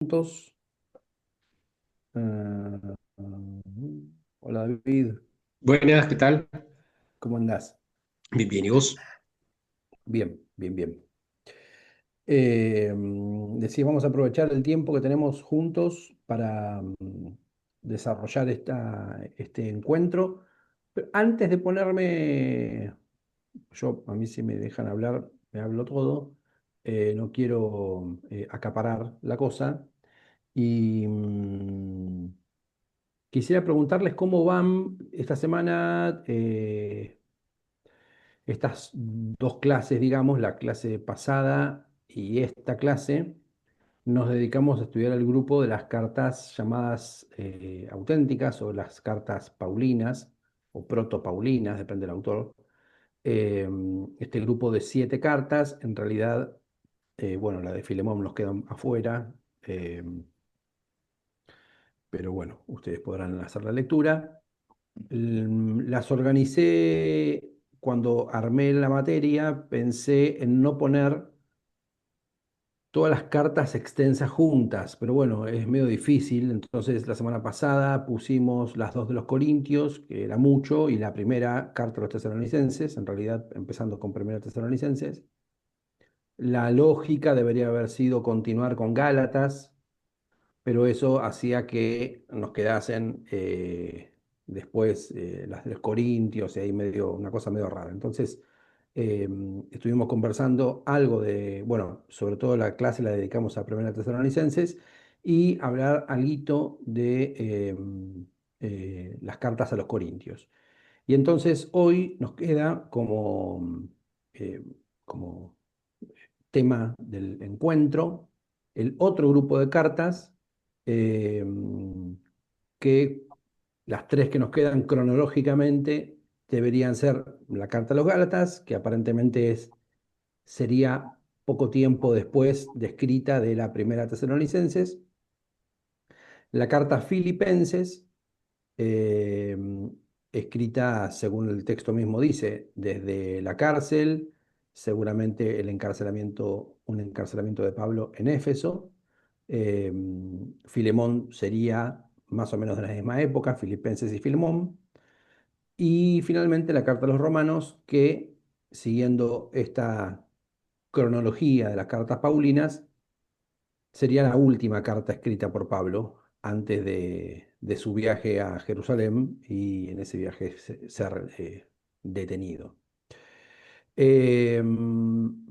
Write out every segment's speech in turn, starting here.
Juntos. Ah, hola David, Buenas, ¿qué tal? ¿cómo andás? Bien, bien, ¿y vos? Bien, bien, bien. Decía, vamos a aprovechar el tiempo que tenemos juntos para desarrollar este encuentro. Pero antes de ponerme, a mí si me dejan hablar, me hablo todo. No quiero acaparar la cosa. Y quisiera preguntarles cómo van esta semana estas dos clases, digamos, la clase pasada y esta clase. Nos dedicamos a estudiar el grupo de las cartas llamadas auténticas o las cartas paulinas o protopaulinas, depende del autor. Eh, este grupo de 7 cartas, en realidad, bueno, la de Filemón nos queda afuera. eh, pero bueno, ustedes podrán hacer la lectura. Las organicé cuando armé la materia, pensé en no poner todas las cartas extensas juntas, pero bueno, es medio difícil. Entonces, la semana pasada pusimos las dos de los Corintios, que era mucho, y la primera carta de los tesalonicenses, en realidad empezando con primera tesalonicenses. La lógica debería haber sido continuar con Gálatas, pero eso hacía que nos quedasen después las de los Corintios y ahí medio, una cosa medio rara. Entonces, eh, estuvimos conversando algo de, bueno, sobre todo la clase la dedicamos a Primera Tesalonicenses y hablar algo de las cartas a los Corintios. Y entonces hoy nos queda eh, como tema del encuentro, el otro grupo de cartas, eh, que las tres que nos quedan cronológicamente deberían ser la carta a los Gálatas, que aparentemente sería poco tiempo después de escrita de la primera Tesalonicenses, la carta a Filipenses, eh, escrita, según el texto mismo dice, desde la cárcel, seguramente un encarcelamiento de Pablo en Éfeso. Eh, Filemón sería más o menos de la misma época, Filipenses y Filemón. Y finalmente la carta a los romanos, que siguiendo esta cronología de las cartas paulinas, sería la última carta escrita por Pablo antes de su viaje a Jerusalén y en ese viaje ser detenido.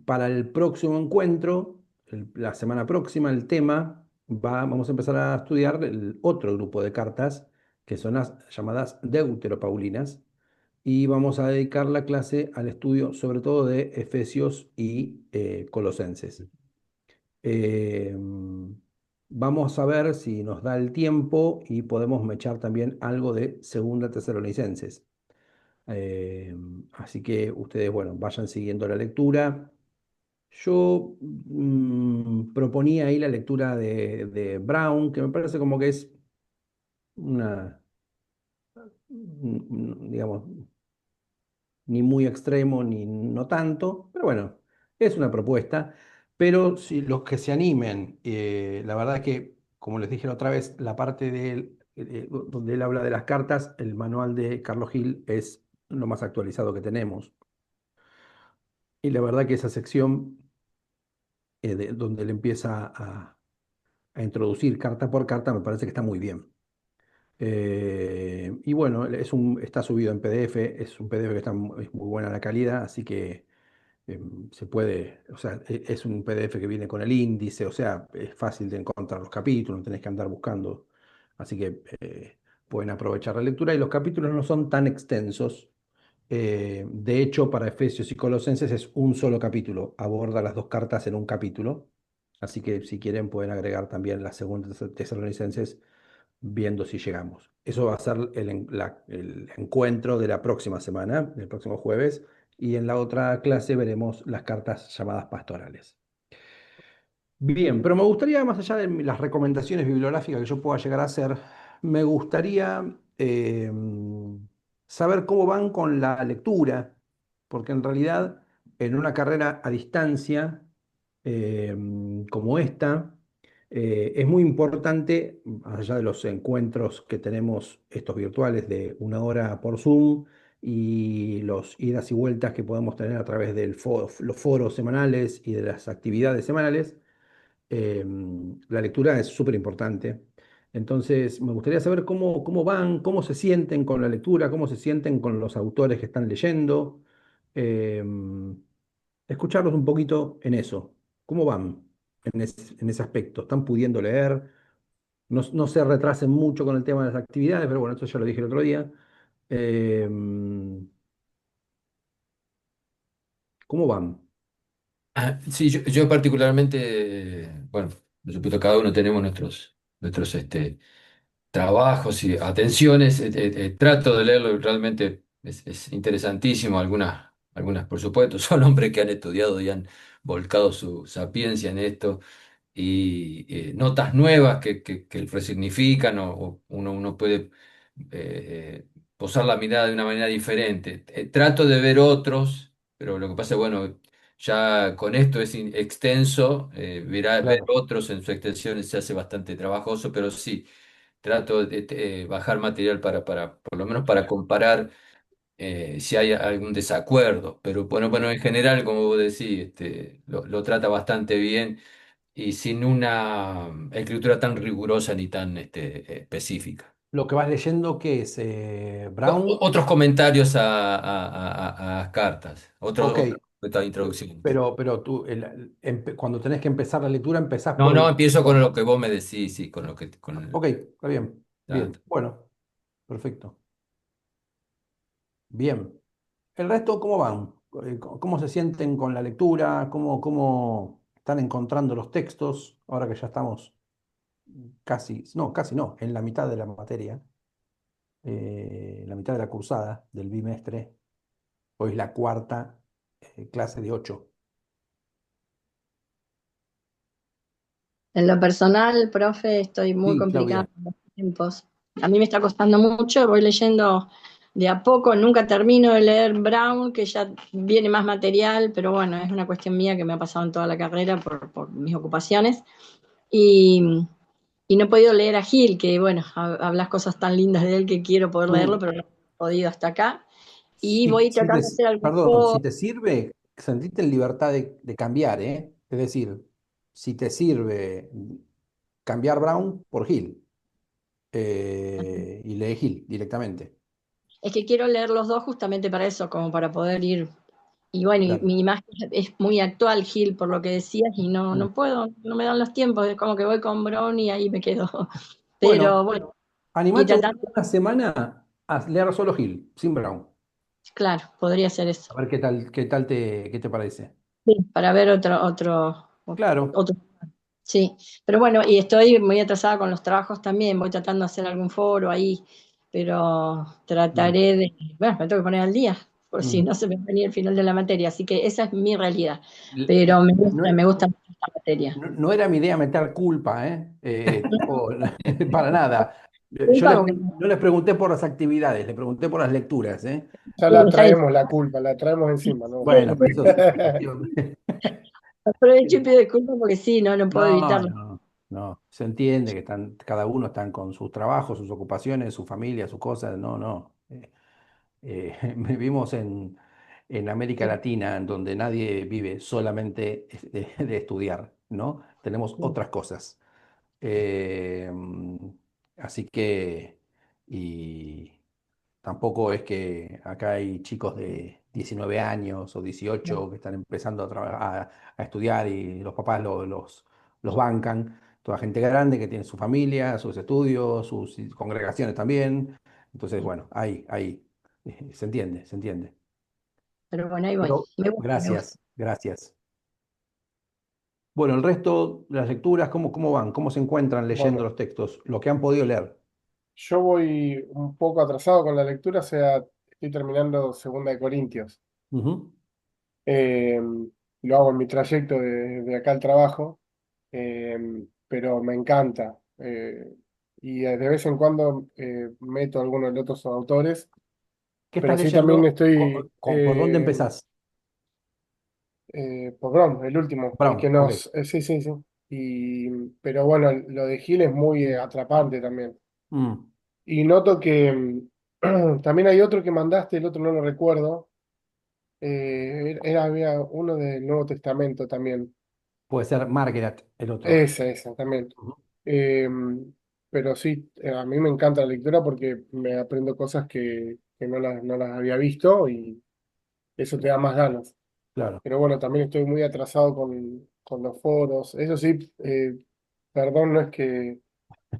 Para el próximo encuentro, la semana próxima, el tema vamos a empezar a estudiar el otro grupo de cartas que son las llamadas deuteropaulinas y vamos a dedicar la clase al estudio sobre todo de Efesios y Colosenses. Eh, Vamos a ver si nos da el tiempo y podemos mechar también algo de Segunda Tesalonicenses. Eh, Así que ustedes, bueno, vayan siguiendo la lectura. Yo proponía ahí la lectura de Brown, que me parece como que es una, digamos, ni muy extremo ni no tanto, pero bueno, es una propuesta. Pero si los que se animen, la verdad es que, como les dije la otra vez, la parte de él, donde él habla de las cartas, el manual de Carlos Gil es lo más actualizado que tenemos. Y la verdad que esa sección donde él empieza a introducir carta por carta me parece que está muy bien. Y bueno, está subido en PDF, es un PDF que es muy buena la calidad, así que se puede, o sea, es un PDF que viene con el índice, o sea, es fácil de encontrar los capítulos, no tenés que andar buscando, así que pueden aprovechar la lectura y los capítulos no son tan extensos. De hecho, para Efesios y Colosenses es un solo capítulo, aborda las dos cartas en un capítulo, así que si quieren pueden agregar también la segunda Tesalonicenses viendo si llegamos. Eso va a ser el encuentro de la próxima semana, del próximo jueves, y en la otra clase veremos las cartas llamadas pastorales. Bien, pero me gustaría, más allá de las recomendaciones bibliográficas que yo pueda llegar a hacer, me gustaría saber cómo van con la lectura, porque en realidad en una carrera a distancia como esta, Es muy importante, más allá de los encuentros que tenemos, estos virtuales de una hora por Zoom y los idas y vueltas que podemos tener a través de los foros semanales y de las actividades semanales, eh, la lectura es súper importante. Entonces, me gustaría saber cómo van, cómo se sienten con la lectura, cómo se sienten con los autores que están leyendo. eh, Escucharlos un poquito en eso. ¿Cómo van en ese aspecto? ¿Están pudiendo leer? No se retrasen mucho con el tema de las actividades, pero bueno, esto ya lo dije el otro día. Eh, ¿Cómo van? Sí, yo particularmente, bueno, por supuesto, cada uno tenemos nuestros trabajos y atenciones. Trato de leerlo, realmente es interesantísimo. Algunas, por supuesto, son hombres que han estudiado y han volcado su sapiencia en esto y notas nuevas que resignifican o uno puede posar la mirada de una manera diferente. Trato de ver otros, pero lo que pasa es, bueno, ya con esto es extenso, ver Claro, otros en su extensión se hace bastante trabajoso, pero sí, trato de bajar material por lo menos para comparar si hay algún desacuerdo, pero bueno, en general, como vos decís, lo trata bastante bien y sin una escritura tan rigurosa ni tan específica. lo que vas leyendo, ¿qué es? Brown. Otros comentarios a las cartas, Ok, otra introducción. pero tú, cuando tenés que empezar la lectura, empezás No, por no, el... empiezo con lo que vos me decís, sí, con lo que... Ok, está bien, ah, bien, bueno, perfecto, bien. ¿El resto cómo van? ¿Cómo se sienten con la lectura? ¿Cómo están encontrando los textos? Ahora que ya estamos casi no, en la mitad de la materia, la mitad de la cursada del bimestre. Hoy es la cuarta clase de 8. En lo personal, profe, estoy muy Sí, complicada Claudia. con los tiempos. A mí me está costando mucho, voy leyendo de a poco, nunca termino de leer Brown, que ya viene más material, pero bueno, es una cuestión mía que me ha pasado en toda la carrera por mis ocupaciones. Y, y no he podido leer a Gil, que bueno, hablas cosas tan lindas de él que quiero poder leerlo, Mm. pero no he podido hasta acá. Y voy tratando de hacer algún Perdón, si juego. te sirve, sentite en libertad de cambiar, ¿eh? Es decir, si te sirve cambiar Brown por Hill, y lee Hill directamente. Es que quiero leer los dos justamente para eso, como para poder ir. Y bueno, y Claro. mi imagen es muy actual, Gil, por lo que decías, y Mm. no puedo, no me dan los tiempos, es como que voy con Bron y ahí me quedo. Pero Pero bueno, y animate tratando, una semana a leer solo Hill, sin Brown. claro, podría ser A eso. ver qué te parece. Sí, para ver Claro. otro. Sí, pero bueno, y estoy muy atrasada con los trabajos también, voy tratando de hacer algún foro ahí, pero Mm, trataré de, bueno, me tengo que poner al día, por si mm. no se me venía el final de la materia, así que esa es mi realidad, L- pero No, me gusta mucho esta materia. no era mi idea meter culpa, ¿eh? Para nada. Culpa porque No les pregunté por las actividades, les pregunté por las lecturas, ¿eh? Ya la traemos la culpa, la traemos encima, ¿no? Bueno, pero eso es cuestión. aprovecho y pido disculpas porque sí, no puedo No, evitarlo. no, no. Se entiende que cada uno están con sus trabajos, sus ocupaciones, su familia, sus cosas. No, no. Vivimos en América Sí, Latina, en donde nadie vive solamente de estudiar, ¿no? Tenemos sí. otras cosas. Eh, Así que, y tampoco es que acá hay chicos de 19 años o 18 que están empezando a estudiar y los papás los bancan. Toda gente grande que tiene su familia, sus estudios, sus congregaciones también. Entonces, bueno, se entiende, se entiende. Pero bueno, ahí voy. Pero Me gusta, me gusta. gracias, gracias. Bueno, el resto de las lecturas, ¿cómo van? ¿Cómo se encuentran leyendo Bueno, los textos? Lo que han podido leer. yo voy un poco atrasado con la lectura, o sea, estoy terminando Segunda de Corintios. Ujú. Eh, lo hago en mi trayecto de acá al trabajo, pero me encanta. Y de vez en cuando meto algunos de los otros autores, ¿Qué pero estás sí también leyendo? estoy ¿Por dónde empezás? por Brom, el último, el que Brown, ok. sí, sí, sí. pero bueno, lo de Gil es muy atrapante también. Mm, Y noto que también hay otro que mandaste, el otro no lo recuerdo. Había uno del Nuevo Testamento también. puede ser Margaret, el otro. Esa también. Ujú. Eh, pero sí, a mí me encanta la lectura porque me aprendo cosas que no las había visto y eso te da más ganas. Claro. Pero bueno, también estoy muy atrasado con los foros. Eso sí, perdón, no es que,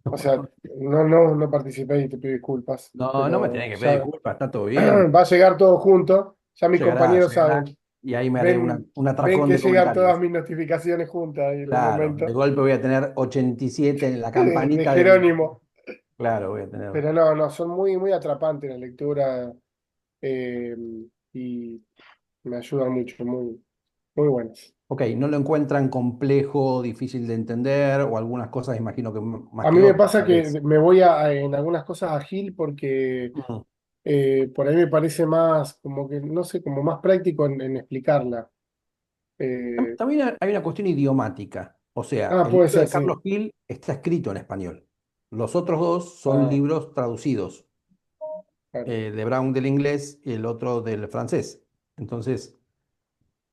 o sea, no participé y te pido disculpas, No, no me pero tenés que pedir ya disculpas, está todo bien. va a llegar todo junto. Ya mis Llegará, compañeros llegará. saben, Y ahí me haré ven, un ven atracón que de llegan todas comentarios. mis notificaciones juntas y en un Claro, de momento golpe voy a tener 87 en la de campanita del... Jerónimo. Claro, voy a tener... Pero no, son muy atrapantes la lectura eh, y me ayudan mucho, muy buenas. Ok, no lo encuentran complejo, difícil de entender, o algunas cosas imagino que más A que mí me otras, pasa tal vez. que me voy en algunas cosas ágil porque Mm. por ahí me parece más, como que, no sé, como más práctico en explicarla. Eh, También hay una cuestión idiomática. O sea, el puede libro ser, de Carlos sí. Gil está escrito en español. Los otros dos son Ah, libros traducidos, claro, de Brown del inglés y el otro del francés. Entonces,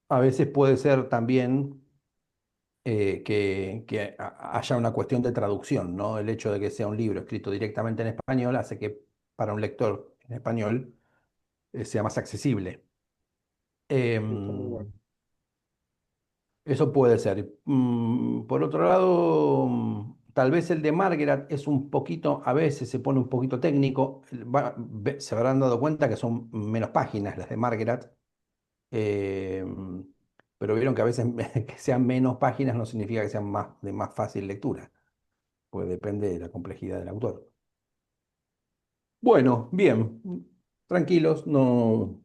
a veces puede ser también que haya una cuestión de traducción, ¿no? El hecho de que sea un libro escrito directamente en español hace que para un lector en español sea más accesible. está muy bueno. Em, Eso puede ser. Por otro lado, tal vez el de Margaret es un poquito, a veces se pone un poquito técnico. Se habrán dado cuenta que son menos páginas las de Margaret, eh, pero vieron que a veces que sean menos páginas no significa que sean más, de más fácil lectura, pues depende de la complejidad del autor. Bueno, bien, tranquilos, no,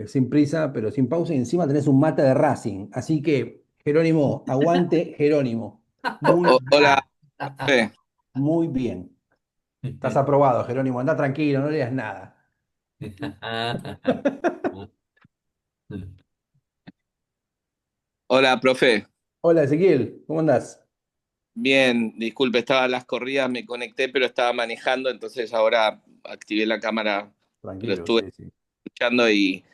sin prisa, pero sin pausa, y encima tenés un mate de Racing, así que Jerónimo, aguante Jerónimo. Muy Hola, bien, profe. muy bien. Estás aprobado, Jerónimo, anda tranquilo, no leas nada. Hola, profe. Hola Ezequiel, ¿cómo andás? Bien, disculpe, estaba a las corridas, me conecté, pero estaba manejando, entonces ahora activé la cámara, pero Tranquilo, estuve sí, sí. escuchando y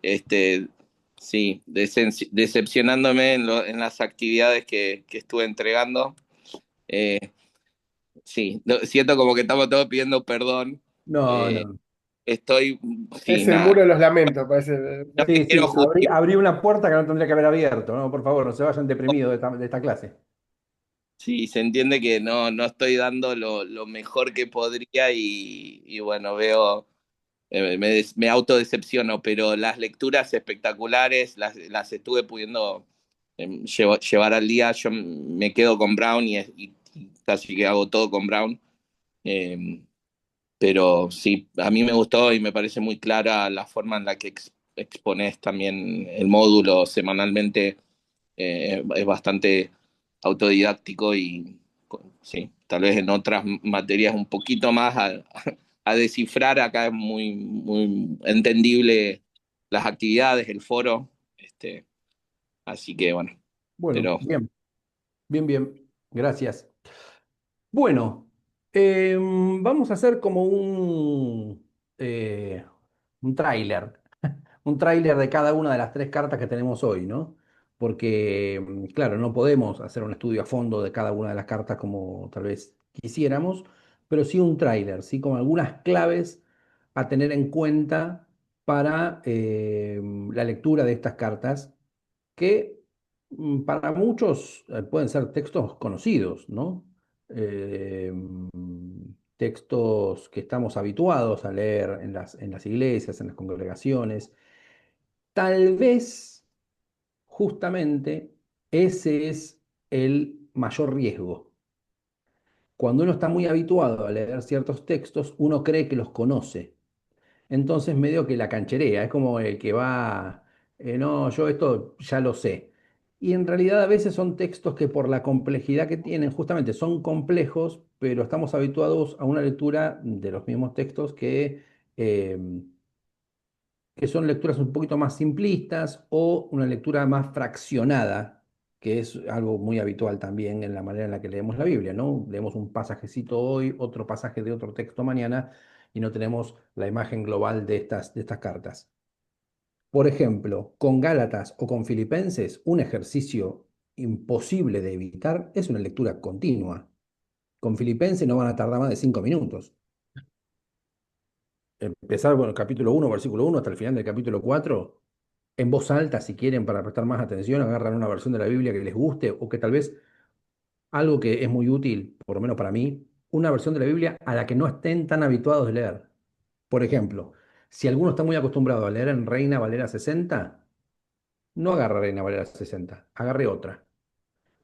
este, sí, decepcionándome en las actividades que estuve entregando. Eh, sí, siento como que estamos todos pidiendo perdón. No, Eh, no. estoy, sí, Es el nada, muro de los lamentos, parece. no me Sí, quiero sí, justificar. abrí una puerta que no tendría que haber abierto, ¿no? Por favor, no se vayan deprimidos de esta clase. Sí, se entiende que no estoy dando lo mejor que podría y bueno, veo, me autodecepciono, pero las lecturas espectaculares las estuve pudiendo llevar al día. Yo me quedo con Brown y casi que hago todo con Brown. Eh, pero sí, a mí me gustó y me parece muy clara la forma en la que expones también el módulo semanalmente. Es bastante autodidáctico y sí, tal vez en otras materias un poquito más a descifrar. Acá es muy entendible las actividades, el foro, así que bueno, Bueno, pero bien, bien, bien. Gracias. Bueno, vamos a hacer como un tráiler, un tráiler de cada una de las tres cartas que tenemos hoy, ¿no? Porque, claro, no podemos hacer un estudio a fondo de cada una de las cartas como tal vez quisiéramos, pero sí un tráiler, sí, con algunas claves a tener en cuenta para la lectura de estas cartas que para muchos pueden ser textos conocidos, ¿no? Textos que estamos habituados a leer en las iglesias, en las congregaciones. Tal vez, justamente, ese es el mayor riesgo. Cuando uno está muy habituado a leer ciertos textos, uno cree que los conoce. Entonces medio que la cancherea, es como el que va, no, yo esto ya lo sé. Y en realidad a veces son textos que por la complejidad que tienen, justamente son complejos, pero estamos habituados a una lectura de los mismos textos eh, que son lecturas un poquito más simplistas o una lectura más fraccionada. que es algo muy habitual también en la manera en la que leemos la Biblia, ¿no? Leemos un pasajecito hoy, otro pasaje de otro texto mañana, y no tenemos la imagen global de estas cartas. Por ejemplo, con Gálatas o con Filipenses, un ejercicio imposible de evitar es una lectura continua. Con Filipenses no van a tardar más de 5 minutos. Empezar, bueno, capítulo 1, versículo 1, hasta el final del capítulo 4, en voz alta, si quieren, para prestar más atención, agarran una versión de la Biblia que les guste o que tal vez algo que es muy útil, por lo menos para mí, una versión de la Biblia a la que no estén tan habituados de leer. Por ejemplo, si alguno está muy acostumbrado a leer en Reina Valera 60, no agarre Reina Valera 60, agarre otra.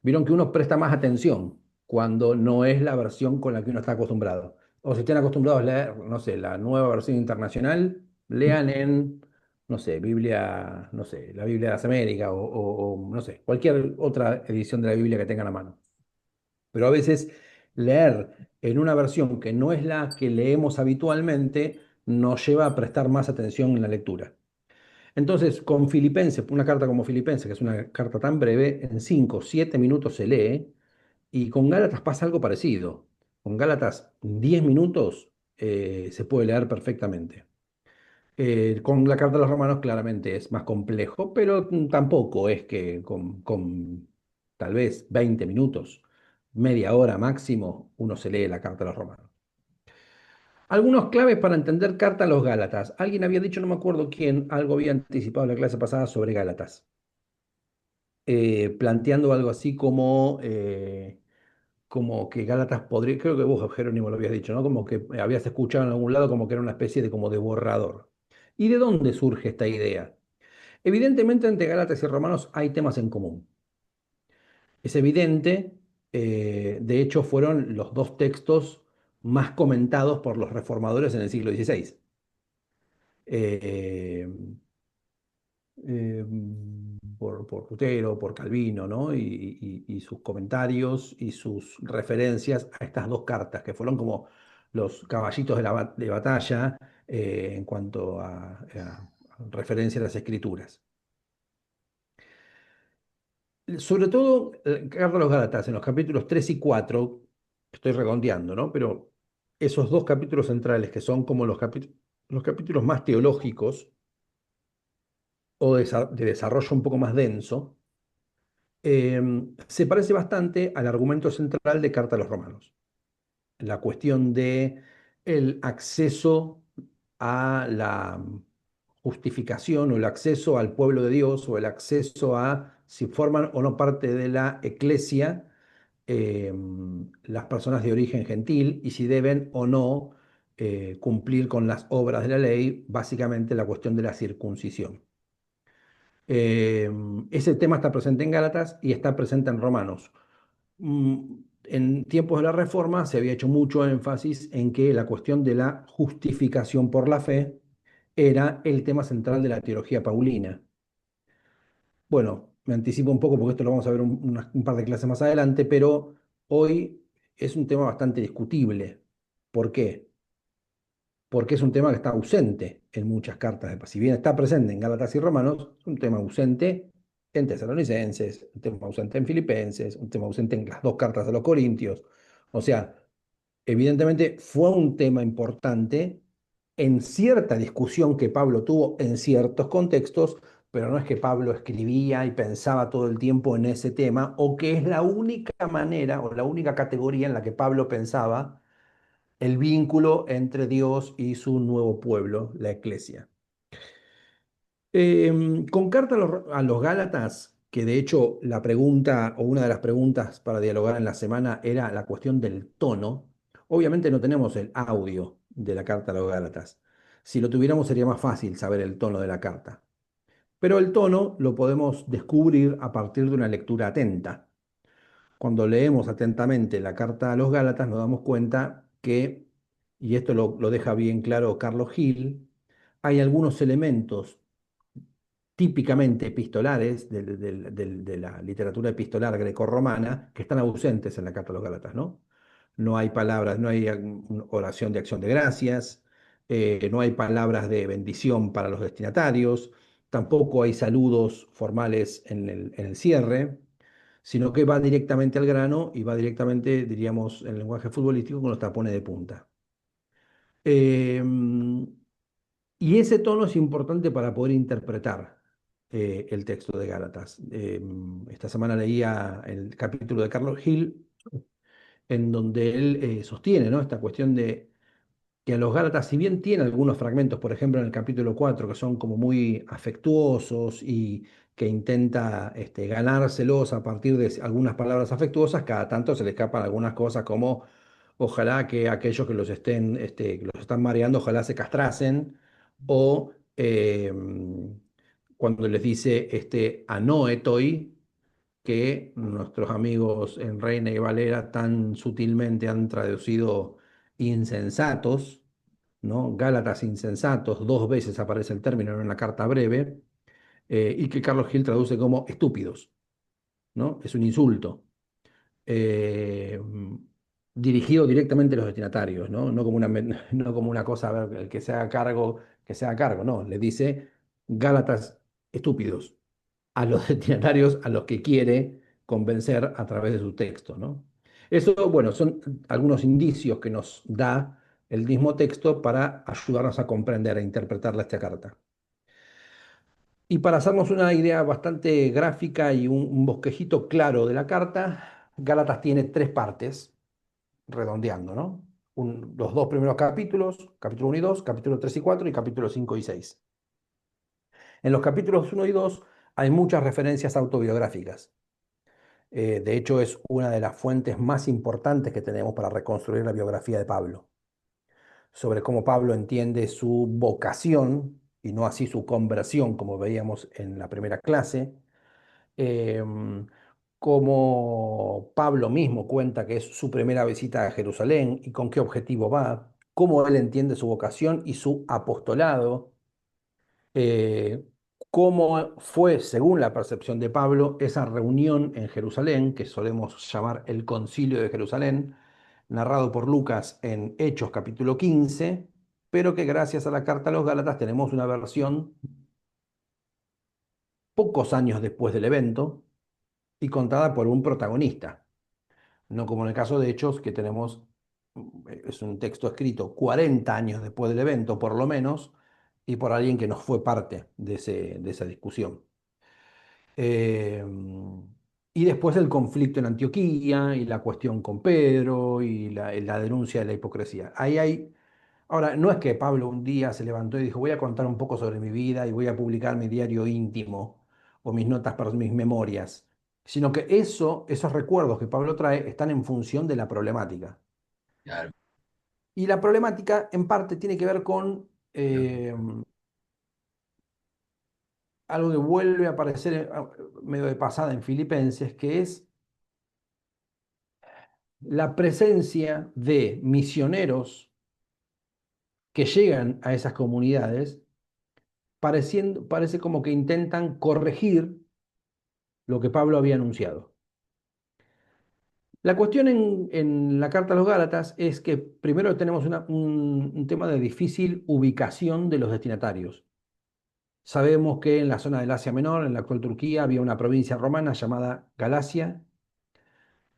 Vieron que uno presta más atención cuando no es la versión con la que uno está acostumbrado. O si estén acostumbrados a leer, no sé, la nueva versión internacional, lean en, no sé, Biblia, no sé, la Biblia de las Américas o, no sé, cualquier otra edición de la Biblia que tengan a mano. Pero a veces leer en una versión que no es la que leemos habitualmente nos lleva a prestar más atención en la lectura. Entonces, con Filipenses, una carta como Filipenses, que es una carta tan breve, en 5 o 7 minutos se lee, y con Gálatas pasa algo parecido. Con Gálatas, en 10 minutos se puede leer perfectamente. Con la carta de los Romanos claramente es más complejo, pero tampoco es que con tal vez 20 minutos, media hora máximo, uno se lee la carta de los Romanos. Algunos claves para entender carta a los Gálatas. Alguien había dicho, no me acuerdo quién, algo había anticipado en la clase pasada sobre Gálatas, planteando algo así como que Gálatas podría, creo que vos, Jerónimo, lo habías dicho, ¿no? Como que habías escuchado en algún lado como que era una especie de como de borrador. ¿Y de dónde surge esta idea? Evidentemente entre Gálatas y Romanos hay temas en común. Es evidente, de hecho fueron los dos textos más comentados por los reformadores en el siglo XVI. Eh, por Lutero, por Calvino, ¿no? Y sus comentarios y sus referencias a estas dos cartas, que fueron como los caballitos de batalla en cuanto a referencia a las escrituras. Sobre todo, Carta a los Gálatas, en los capítulos 3 y 4, estoy redondeando, ¿no? Pero esos dos capítulos centrales, que son como los capítulos más teológicos o de desarrollo un poco más denso, se parece bastante al argumento central de Carta a los Romanos. La cuestión de el acceso a la justificación o el acceso al pueblo de Dios o el acceso a si forman o no parte de la eclesia las personas de origen gentil y si deben o no cumplir con las obras de la ley, básicamente la cuestión de la circuncisión. Eh, Ese tema está presente en Gálatas y está presente en Romanos. En tiempos de la Reforma se había hecho mucho énfasis en que la cuestión de la justificación por la fe era el tema central de la teología paulina. Bueno, me anticipo un poco porque esto lo vamos a ver un par de clases más adelante, pero hoy es un tema bastante discutible. ¿Por qué? Porque es un tema que está ausente en muchas cartas de paz. Si bien está presente en Gálatas y Romanos, es un tema ausente en Tesalonicenses, un tema ausente en Filipenses, un tema ausente en las dos cartas de los Corintios. O sea, evidentemente fue un tema importante en cierta discusión que Pablo tuvo en ciertos contextos, pero no es que Pablo escribía y pensaba todo el tiempo en ese tema, o que es la única manera o la única categoría en la que Pablo pensaba el vínculo entre Dios y su nuevo pueblo, la iglesia. Con carta a los Gálatas, que de hecho la pregunta o una de las preguntas para dialogar en la semana era la cuestión del tono, obviamente no tenemos el audio de la carta a los Gálatas. Si lo tuviéramos sería más fácil saber el tono de la carta. Pero el tono lo podemos descubrir a partir de una lectura atenta. Cuando leemos atentamente la carta a los Gálatas nos damos cuenta que, y esto lo deja bien claro Carlos Gil, hay algunos elementos típicamente epistolares de la literatura epistolar grecorromana que están ausentes en la carta a los Gálatas, ¿no? No hay palabras, no hay oración de acción de gracias, no hay palabras de bendición para los destinatarios, tampoco hay saludos formales en el cierre. sino que va directamente al grano y va directamente, diríamos, en el lenguaje futbolístico, con los tapones de punta. Em, y ese tono es importante para poder interpretar el texto de Gálatas. Esta semana leía el capítulo de Carlos Gil, en donde él sostiene, ¿no?, esta cuestión de que a los Gálatas, si bien tiene algunos fragmentos, por ejemplo en el capítulo 4 que son como muy afectuosos y que intenta ganárselos a partir de algunas palabras afectuosas, cada tanto se le escapan algunas cosas como ojalá que aquellos que que los están mareando, ojalá se castrasen, o cuando les dice anoetoi, que nuestros amigos en Reina y Valera tan sutilmente han traducido insensatos, ¿no? Gálatas insensatos, dos veces aparece el término en una carta breve, y que Carlos Gil traduce como estúpidos, ¿no? Es un insulto. eh, Dirigido directamente a los destinatarios, ¿no? No como no como una cosa, a ver, el que se haga cargo, que se haga cargo, no, le dice Gálatas estúpidos a los destinatarios a los que quiere convencer a través de su texto, ¿no? Eso, bueno, son algunos indicios que nos da el mismo texto para ayudarnos a comprender e interpretar esta carta. Y para hacernos una idea bastante gráfica y un bosquejito claro de la carta, Gálatas tiene tres partes, redondeando, ¿no? Los dos primeros capítulos, capítulo 1 y 2, capítulo 3 y 4 y capítulos 5 y 6. En los capítulos 1 y 2 hay muchas referencias autobiográficas. De hecho, es una de las fuentes más importantes que tenemos para reconstruir la biografía de Pablo, sobre cómo Pablo entiende su vocación y no así su conversión, como veíamos en la primera clase, em, cómo Pablo mismo cuenta que es su primera visita a Jerusalén y con qué objetivo va, cómo él entiende su vocación y su apostolado, eh, cómo fue, según la percepción de Pablo, esa reunión en Jerusalén, que solemos llamar el Concilio de Jerusalén, narrado por Lucas en Hechos capítulo 15, pero que gracias a la carta a los Gálatas tenemos una versión pocos años después del evento y contada por un protagonista, no como en el caso de Hechos, que tenemos, es un texto escrito 40 años después del evento, por lo menos, y por alguien que no fue parte de esa discusión. Eh, y después el conflicto en Antioquía y la cuestión con Pedro y la denuncia de la hipocresía. Ahí hay, ahora, no es que Pablo un día se levantó y dijo, voy a contar un poco sobre mi vida y voy a publicar mi diario íntimo o mis notas para mis memorias, sino que esos recuerdos que Pablo trae están en función de la problemática. Claro. Y la problemática en parte tiene que ver con algo que vuelve a aparecer medio de pasada en Filipenses, que es la presencia de misioneros que llegan a esas comunidades, parece como que intentan corregir lo que Pablo había anunciado. La cuestión en la carta a los Gálatas es que primero tenemos un tema de difícil ubicación de los destinatarios. Sabemos que en la zona del Asia Menor, en la actual Turquía, había una provincia romana llamada Galacia,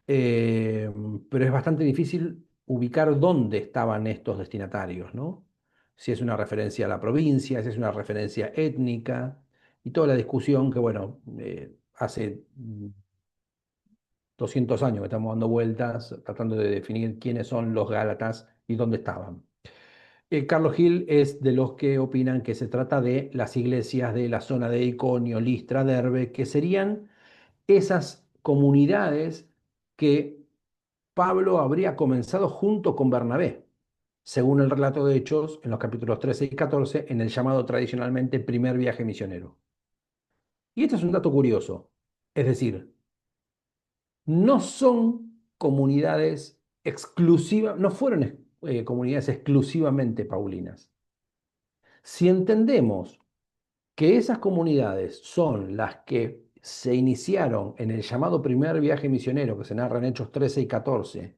eh, pero es bastante difícil ubicar dónde estaban estos destinatarios, ¿no? Si es una referencia a la provincia, si es una referencia étnica, y toda la discusión que, bueno, hace 200 años que estamos dando vueltas, tratando de definir quiénes son los Gálatas y dónde estaban. Carlos Gil es de los que opinan que se trata de las iglesias de la zona de Iconio, Listra, Derbe, que serían esas comunidades que Pablo habría comenzado junto con Bernabé, según el relato de Hechos en los capítulos 13 y 14, en el llamado tradicionalmente primer viaje misionero. Y este es un dato curioso, es decir, no son comunidades exclusivas, no fueron comunidades exclusivamente paulinas. Si entendemos que esas comunidades son las que se iniciaron en el llamado primer viaje misionero que se narra en Hechos 13 y 14,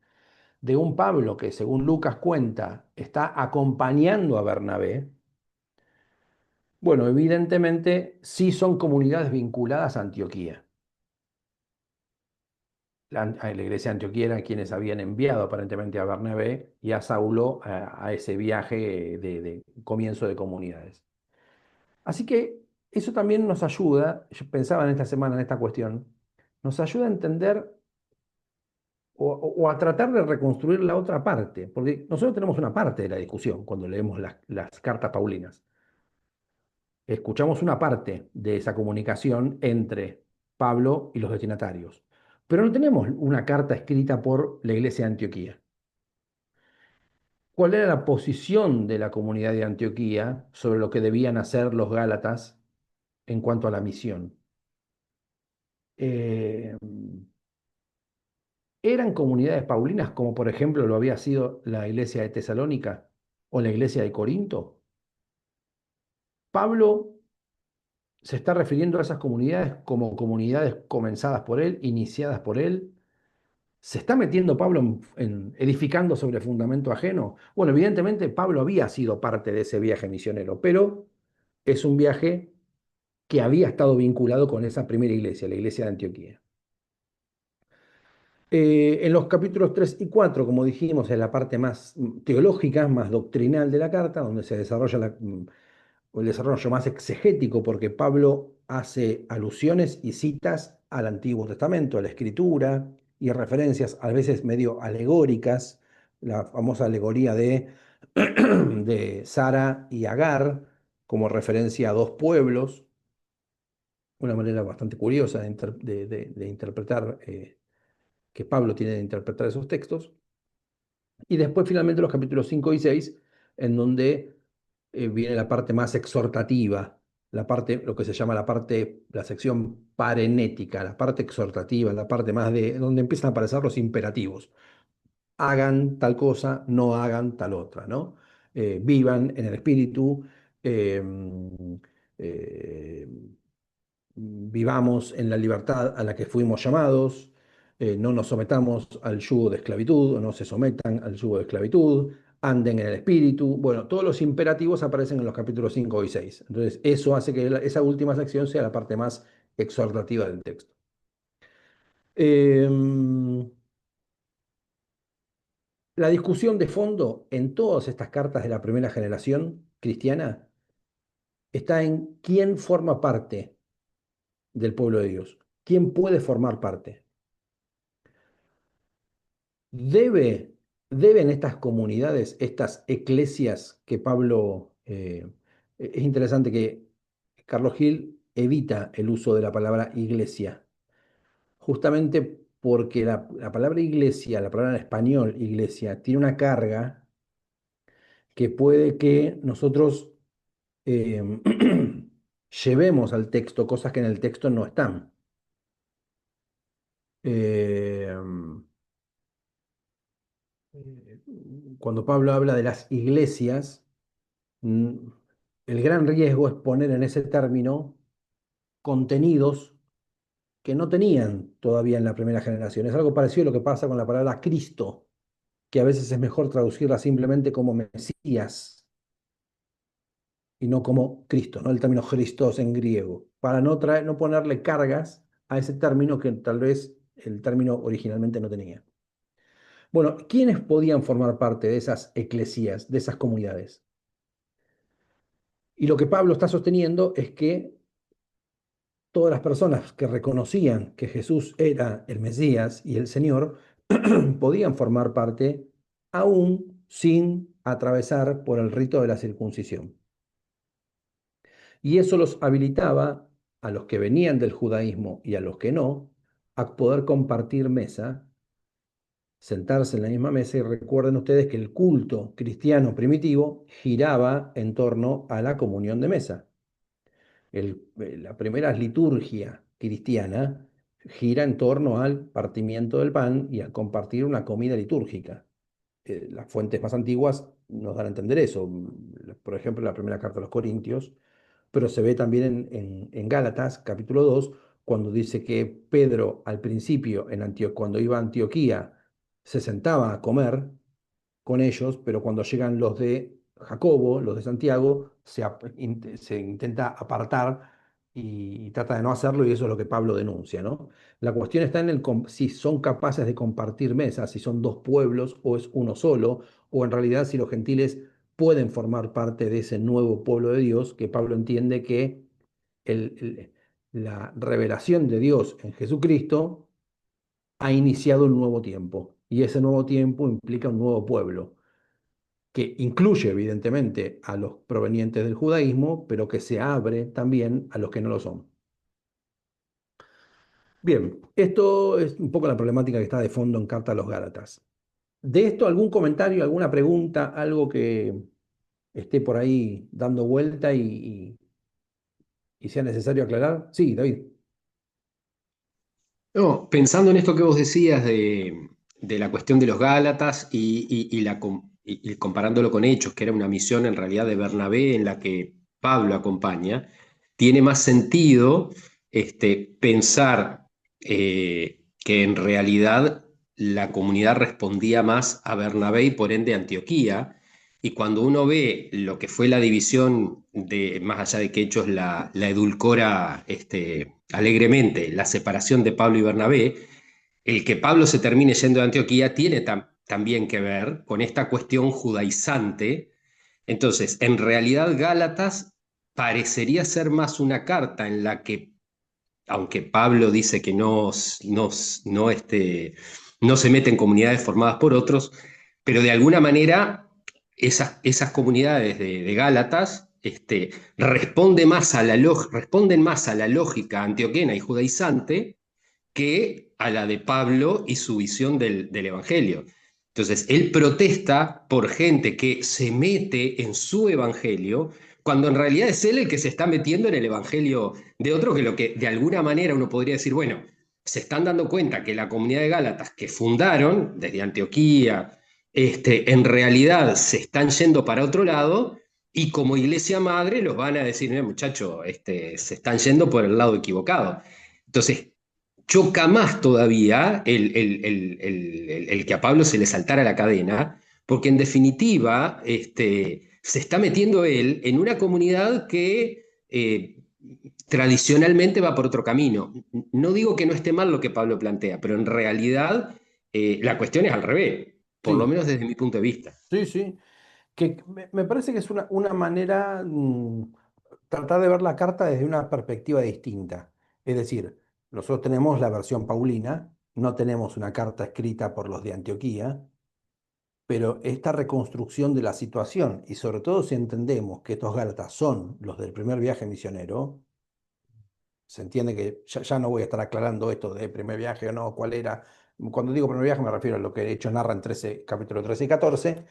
de un Pablo que, según Lucas cuenta, está acompañando a Bernabé, bueno, evidentemente sí son comunidades vinculadas a Antioquía. a la iglesia de Antioquía eran quienes habían enviado aparentemente a Bernabé y a Saulo a ese viaje de comienzo de comunidades. Así que eso también nos ayuda, yo pensaba en esta semana en esta cuestión, nos ayuda a entender o a tratar de reconstruir la otra parte, porque nosotros tenemos una parte de la discusión cuando leemos las cartas paulinas. Escuchamos una parte de esa comunicación entre Pablo y los destinatarios, pero no tenemos una carta escrita por la iglesia de Antioquía. ¿Cuál era la posición de la comunidad de Antioquía sobre lo que debían hacer los gálatas en cuanto a la misión? Eh, ¿Eran comunidades paulinas como por ejemplo lo había sido la iglesia de Tesalónica o la iglesia de Corinto? Pablo se está refiriendo a esas comunidades como comunidades comenzadas por él, iniciadas por él. ¿Se está metiendo Pablo edificando sobre fundamento ajeno? Bueno, evidentemente Pablo había sido parte de ese viaje misionero, pero es un viaje que había estado vinculado con esa primera iglesia, la iglesia de Antioquía. En los capítulos 3 y 4, como dijimos, es la parte más teológica, más doctrinal de la carta, donde se desarrolla el desarrollo más exegético, porque Pablo hace alusiones y citas al Antiguo Testamento, a la Escritura, y referencias a veces medio alegóricas, la famosa alegoría de Sara y Agar, como referencia a dos pueblos, una manera bastante curiosa de interpretar, que Pablo tiene de interpretar esos textos. Y después finalmente los capítulos 5 y 6, en donde viene la parte más exhortativa, la parte, lo que se llama la sección parenética, la parte exhortativa, la parte más de donde empiezan a aparecer los imperativos. Hagan tal cosa, no hagan tal otra, ¿no? Vivan en el espíritu, eh, eh, vivamos en la libertad a la que fuimos llamados, no nos sometamos al yugo de esclavitud, o no se sometan al yugo de esclavitud, anden en el espíritu. Bueno, todos los imperativos aparecen en los capítulos 5 y 6. Entonces, eso hace que esa última sección sea la parte más exhortativa del texto. La discusión de fondo en todas estas cartas de la primera generación cristiana está en quién forma parte del pueblo de Dios, quién puede formar parte. Debe, deben estas comunidades, estas eclesias que Pablo, es interesante que Carlos Gil evita el uso de la palabra iglesia, justamente porque la palabra iglesia, la palabra en español iglesia, tiene una carga que puede que nosotros eh, llevemos al texto cosas que en el texto no están. Eh, Cuando Pablo habla de las iglesias, mm, el gran riesgo es poner en ese término contenidos que no tenían todavía en la primera generación. Es algo parecido a lo que pasa con la palabra Cristo, que a veces es mejor traducirla simplemente como Mesías y no como Cristo, ¿no? El término Christos en griego, para no ponerle cargas a ese término que tal vez el término originalmente no tenía. Bueno, ¿quiénes podían formar parte de esas eclesías, de esas comunidades? Y lo que Pablo está sosteniendo es que todas las personas que reconocían que Jesús era el Mesías y el Señor podían formar parte aún sin atravesar por el rito de la circuncisión. Y eso los habilitaba a los que venían del judaísmo y a los que no, a poder compartir mesa, sentarse en la misma mesa. Y recuerden ustedes que el culto cristiano primitivo giraba en torno a la comunión de mesa. La primera liturgia cristiana gira en torno al partimiento del pan y a compartir una comida litúrgica. Las fuentes más antiguas nos dan a entender eso. Por ejemplo, la primera carta a los Corintios, pero se ve también en Gálatas, capítulo 2, cuando dice que Pedro al principio, cuando iba a Antioquía, se sentaba a comer con ellos, pero cuando llegan los de Jacobo, los de Santiago, se intenta apartar y trata de no hacerlo y eso es lo que Pablo denuncia, ¿no? La cuestión está en si son capaces de compartir mesas, si son dos pueblos o es uno solo, o en realidad si los gentiles pueden formar parte de ese nuevo pueblo de Dios, que Pablo entiende que la revelación de Dios en Jesucristo ha iniciado un nuevo tiempo y ese nuevo tiempo implica un nuevo pueblo que incluye evidentemente a los provenientes del judaísmo, pero que se abre también a los que no lo son. Bien, esto es un poco la problemática que está de fondo en Carta a los Gálatas. De esto, ¿algún comentario, alguna pregunta, algo que esté por ahí dando vuelta y sea necesario aclarar? Sí, David. No, pensando en esto que vos decías de la cuestión de los Gálatas y comparándolo con Hechos, que era una misión en realidad de Bernabé en la que Pablo acompaña, tiene más sentido pensar que en realidad la comunidad respondía más a Bernabé y por ende a Antioquía. Y cuando uno ve lo que fue la división más allá de que Hechos la edulcora alegremente, la separación de Pablo y Bernabé, el que Pablo se termine yendo de Antioquía tiene también que ver con esta cuestión judaizante. Entonces, en realidad Gálatas parecería ser más una carta en la que, aunque Pablo dice que no se mete en comunidades formadas por otros, pero de alguna manera esas comunidades de Gálatas responden más a la lógica antioquena y judaizante que a la de Pablo y su visión del Evangelio. Entonces, él protesta por gente que se mete en su Evangelio, cuando en realidad es él el que se está metiendo en el Evangelio de otro, que lo que de alguna manera uno podría decir, bueno, se están dando cuenta que la comunidad de Gálatas que fundaron desde Antioquía, en realidad se están yendo para otro lado y como iglesia madre los van a decir, muchachos, se están yendo por el lado equivocado. Entonces, choca más todavía el que a Pablo se le saltara la cadena, porque en definitiva se está metiendo él en una comunidad que tradicionalmente va por otro camino. No digo que no esté mal lo que Pablo plantea, pero en realidad la cuestión es al revés, por lo Sí, menos desde mi punto de vista. sí, sí. Que me parece que es una manera, tratar de ver la carta desde una perspectiva distinta. Es decir, nosotros tenemos la versión paulina, no tenemos una carta escrita por los de Antioquía, pero esta reconstrucción de la situación, y sobre todo si entendemos que estos Gálatas son los del primer viaje misionero, se entiende que ya no voy a estar aclarando esto de primer viaje o no, cuál era. Cuando digo primer viaje me refiero a lo que Hechos narra en capítulo 13 y 14.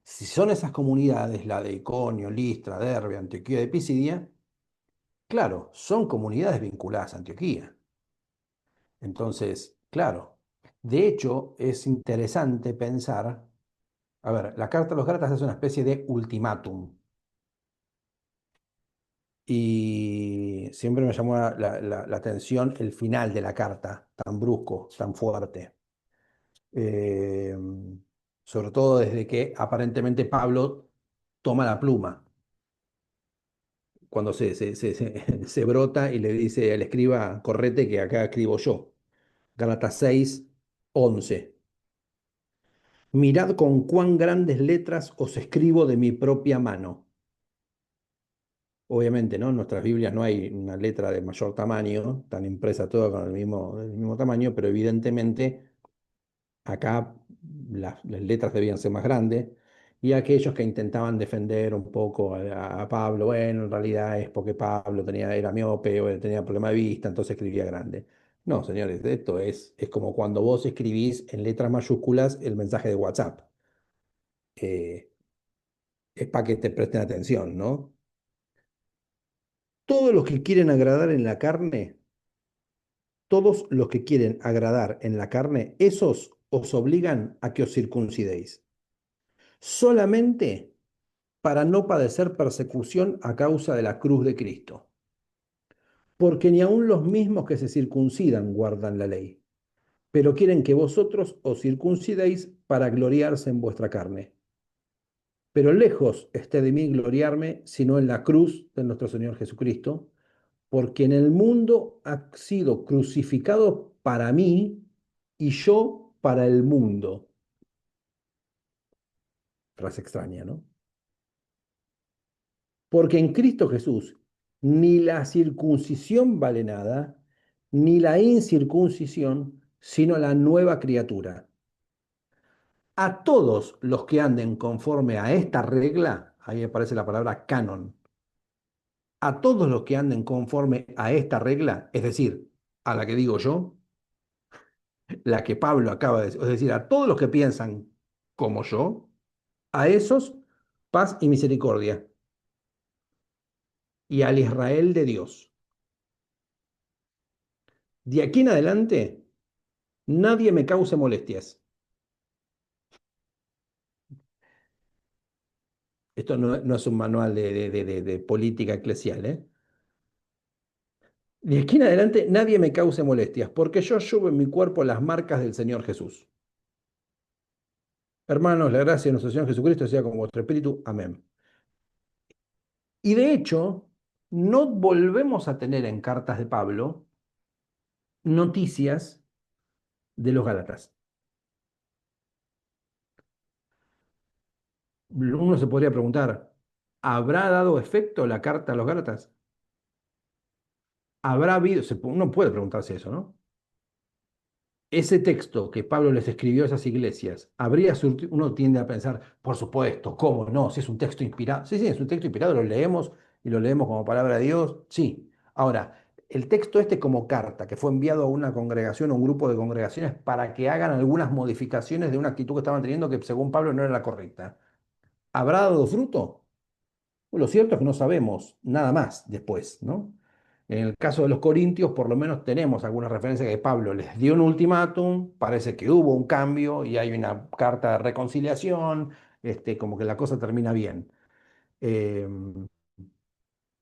Si son esas comunidades, la de Iconio, Listra, Derbe, Antioquía de Pisidia, claro, son comunidades vinculadas a Antioquía. Entonces, claro, de hecho es interesante pensar, a ver, la carta a los Gálatas es una especie de ultimátum. Y siempre me llamó la atención el final de la carta, tan brusco, tan fuerte. Eh, Sobre todo desde que aparentemente Pablo toma la pluma, cuando se brota y le dice al escriba, correte que acá escribo yo. Gálatas 6:11. Mirad con cuán grandes letras os escribo de mi propia mano. Obviamente, ¿no? En nuestras Biblias no hay una letra de mayor tamaño, tan impresa toda con el mismo tamaño, pero evidentemente acá las letras debían ser más grandes. Y aquellos que intentaban defender un poco a Pablo, bueno, en realidad es porque Pablo era miope o tenía problema de vista, entonces escribía grande. No, señores, esto es como cuando vos escribís en letras mayúsculas el mensaje de WhatsApp. Eh, es para que te presten atención, ¿no? Todos los que quieren agradar en la carne, todos los que quieren agradar en la carne, esos os obligan a que os circuncidéis, solamente para no padecer persecución a causa de la cruz de Cristo. Porque ni aun los mismos que se circuncidan guardan la ley, pero quieren que vosotros os circuncidéis para gloriarse en vuestra carne. Pero lejos esté de mí gloriarme, sino en la cruz de nuestro Señor Jesucristo, porque en el mundo ha sido crucificado para mí y yo para el mundo. Frase extraña, ¿no? Porque en Cristo Jesús ni la circuncisión vale nada, ni la incircuncisión, sino la nueva criatura. A todos los que anden conforme a esta regla, ahí aparece la palabra canon, a todos los que anden conforme a esta regla, es decir, a la que digo yo, la que Pablo acaba de decir, es decir, a todos los que piensan como yo, a esos paz y misericordia, y al Israel de Dios. De aquí en adelante, nadie me cause molestias. Esto no es un manual de política eclesial, ¿eh? De aquí en adelante, nadie me cause molestias, porque yo llevo en mi cuerpo las marcas del Señor Jesús. Hermanos, la gracia de nuestro Señor Jesucristo sea con vuestro espíritu. Amén. Y de hecho, no volvemos a tener en cartas de Pablo noticias de los Gálatas. Uno se podría preguntar, ¿habrá dado efecto la carta a los Gálatas? ¿Habrá habido? Uno puede preguntarse eso, ¿no? Ese texto que Pablo les escribió a esas iglesias, habría surtido, uno tiende a pensar, por supuesto, ¿cómo no? Si es un texto inspirado. Sí, sí, es un texto inspirado, lo leemos y lo leemos como palabra de Dios. Sí. Ahora, el texto este como carta, que fue enviado a una congregación, a un grupo de congregaciones, para que hagan algunas modificaciones de una actitud que estaban teniendo que según Pablo no era la correcta. ¿Habrá dado fruto? Lo cierto es que no sabemos nada más después, ¿no? En el caso de los corintios, por lo menos tenemos alguna referencia que Pablo les dio un ultimátum, parece que hubo un cambio y hay una carta de reconciliación, como que la cosa termina bien. Eh,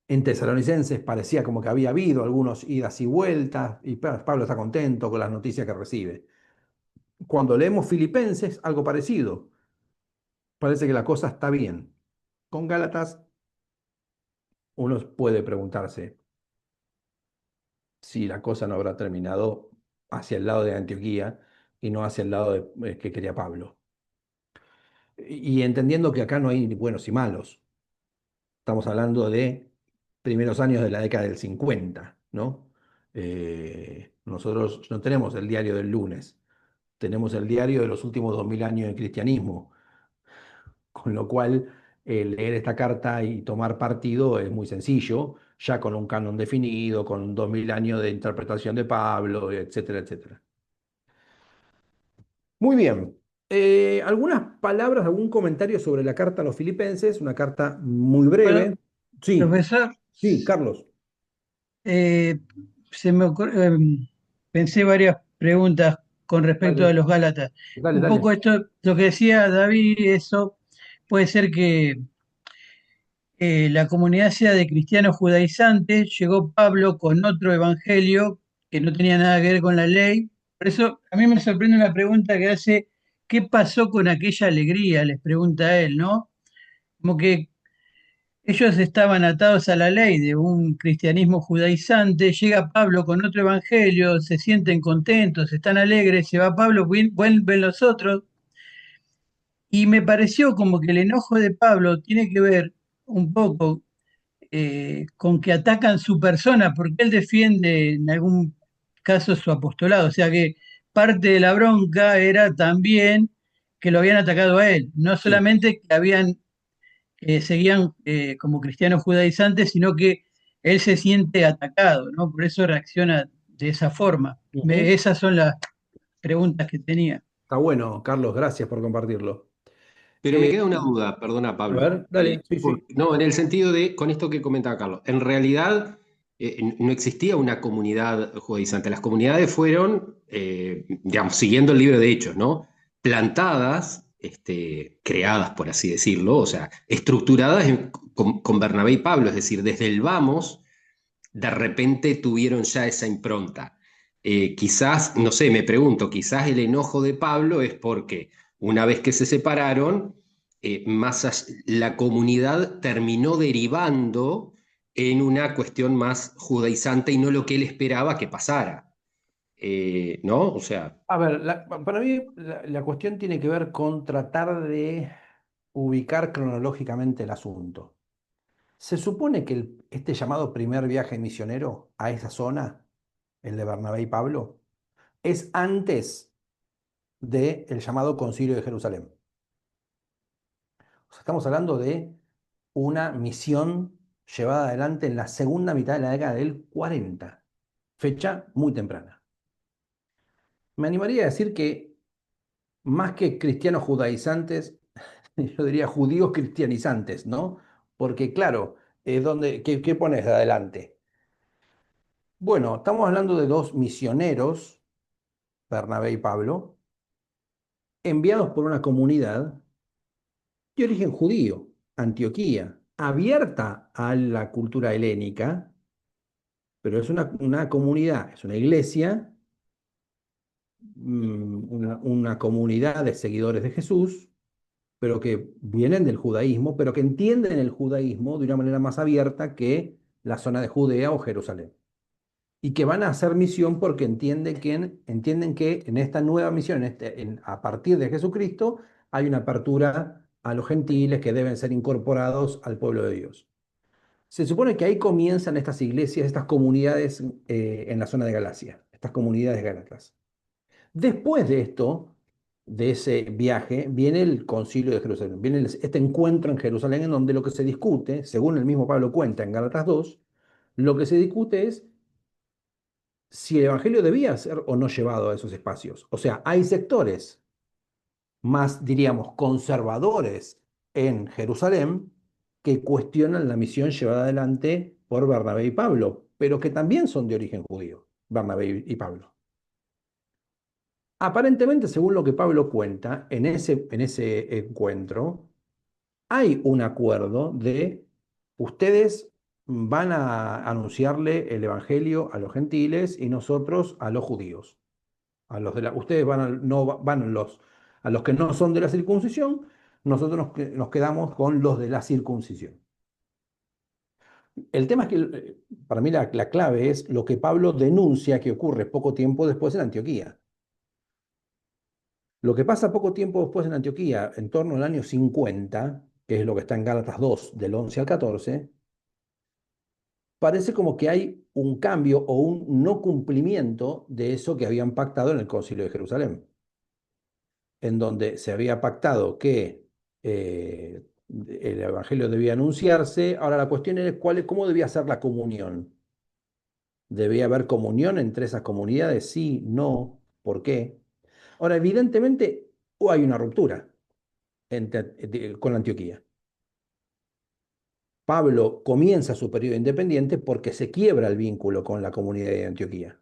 en Tesalonicenses parecía como que había habido algunos idas y vueltas y Pablo está contento con las noticias que recibe. Cuando leemos Filipenses, algo parecido. Parece que la cosa está bien. Con Gálatas, uno puede preguntarse si la cosa no habrá terminado hacia el lado de Antioquía y no hacia el lado que quería Pablo. Y entendiendo que acá no hay ni buenos y malos. Estamos hablando de primeros años de la década del 50, ¿no? Nosotros no tenemos el diario del lunes, tenemos el diario de los últimos 2000 años de cristianismo, con lo cual leer esta carta y tomar partido es muy sencillo, ya con un canon definido, con 2000 años de interpretación de Pablo, etcétera, etcétera. Muy bien. Algunas palabras, algún comentario sobre la carta a los filipenses, una carta muy Bueno, breve. Sí, profesor, sí, Carlos. eh, se me pensé varias preguntas con respecto a Dale, los Gálatas. dale, Un poco dale. esto, lo que decía David, eso puede ser que la comunidad sea de cristianos judaizantes, llegó Pablo con otro evangelio que no tenía nada que ver con la ley. Por eso a mí me sorprende una pregunta que hace, ¿qué pasó con aquella alegría? Les pregunta él, ¿no? Como que ellos estaban atados a la ley de un cristianismo judaizante, llega Pablo con otro evangelio, se sienten contentos, están alegres, se va Pablo, vuelven los otros, y me pareció como que el enojo de Pablo tiene que ver un poco con que atacan su persona, porque él defiende en algún caso su apostolado, o sea que parte de la bronca era también que lo habían atacado a él, no Sí, solamente que habían seguían como cristianos judaizantes, sino que él se siente atacado, ¿no? Por eso reacciona de esa forma. ujú. Esas son las preguntas que tenía. Está bueno, Carlos, gracias por compartirlo. Pero me Eh, queda una duda, perdona a Pablo. ver, dale, sí, sí. No, en el sentido de, con esto que comentaba Carlos, en realidad no existía una comunidad judaizante. Las comunidades fueron, digamos, siguiendo el libro de Hechos, ¿no? Plantadas, creadas, por así decirlo, o sea, estructuradas con Bernabé y Pablo, es decir, desde el vamos, de repente tuvieron ya esa impronta. Quizás, no sé, me pregunto, quizás el enojo de Pablo es porque una vez que se separaron, la comunidad terminó derivando en una cuestión más judaizante y no lo que él esperaba que pasara. ¿No? O sea, A ver, para mí la cuestión tiene que ver con tratar de ubicar cronológicamente el asunto. Se supone que este llamado primer viaje misionero a esa zona, el de Bernabé y Pablo, es antes del llamado Concilio de Jerusalén. O sea, estamos hablando de una misión llevada adelante en la segunda mitad de la década del 40, fecha muy temprana. Me animaría a decir que más que cristianos judaizantes, yo diría judíos cristianizantes, ¿no? Porque claro, ¿qué pones de adelante? Bueno, estamos hablando de dos misioneros, Bernabé y Pablo, enviados por una comunidad de origen judío, Antioquía, abierta a la cultura helénica, pero es una comunidad, es una iglesia, una comunidad de seguidores de Jesús, pero que vienen del judaísmo, pero que entienden el judaísmo de una manera más abierta que la zona de Judea o Jerusalén. Y que van a hacer misión porque entienden que en esta nueva misión, a partir de Jesucristo, hay una apertura a los gentiles que deben ser incorporados al pueblo de Dios. Se supone que ahí comienzan estas iglesias, estas comunidades en la zona de Galacia, estas comunidades gálatas. Después de esto, de ese viaje, viene el Concilio de Jerusalén, viene este encuentro en Jerusalén en donde lo que se discute, según el mismo Pablo cuenta en Gálatas 2, lo que se discute es si el Evangelio debía ser o no llevado a esos espacios. O sea, hay sectores más, diríamos, conservadores en Jerusalén que cuestionan la misión llevada adelante por Bernabé y Pablo, pero que también son de origen judío, Bernabé y Pablo. Aparentemente, según lo que Pablo cuenta, en ese encuentro hay un acuerdo de ustedes van a anunciarle el evangelio a los gentiles y nosotros a los judíos. Ustedes a los que no son de la circuncisión, nosotros nos quedamos con los de la circuncisión. El tema es que para mí la clave es lo que Pablo denuncia que ocurre poco tiempo después en Antioquía. Lo que pasa poco tiempo después en Antioquía, en torno al año 50, que es lo que está en Gálatas 2, del 11 al 14, parece como que hay un cambio o un no cumplimiento de eso que habían pactado en el Concilio de Jerusalén, en donde se había pactado que el Evangelio debía anunciarse. Ahora la cuestión es cómo debía ser la comunión. ¿Debía haber comunión entre esas comunidades? Sí, no, ¿por qué? Ahora, evidentemente, hay una ruptura con Antioquía. Pablo comienza su periodo independiente porque se quiebra el vínculo con la comunidad de Antioquía.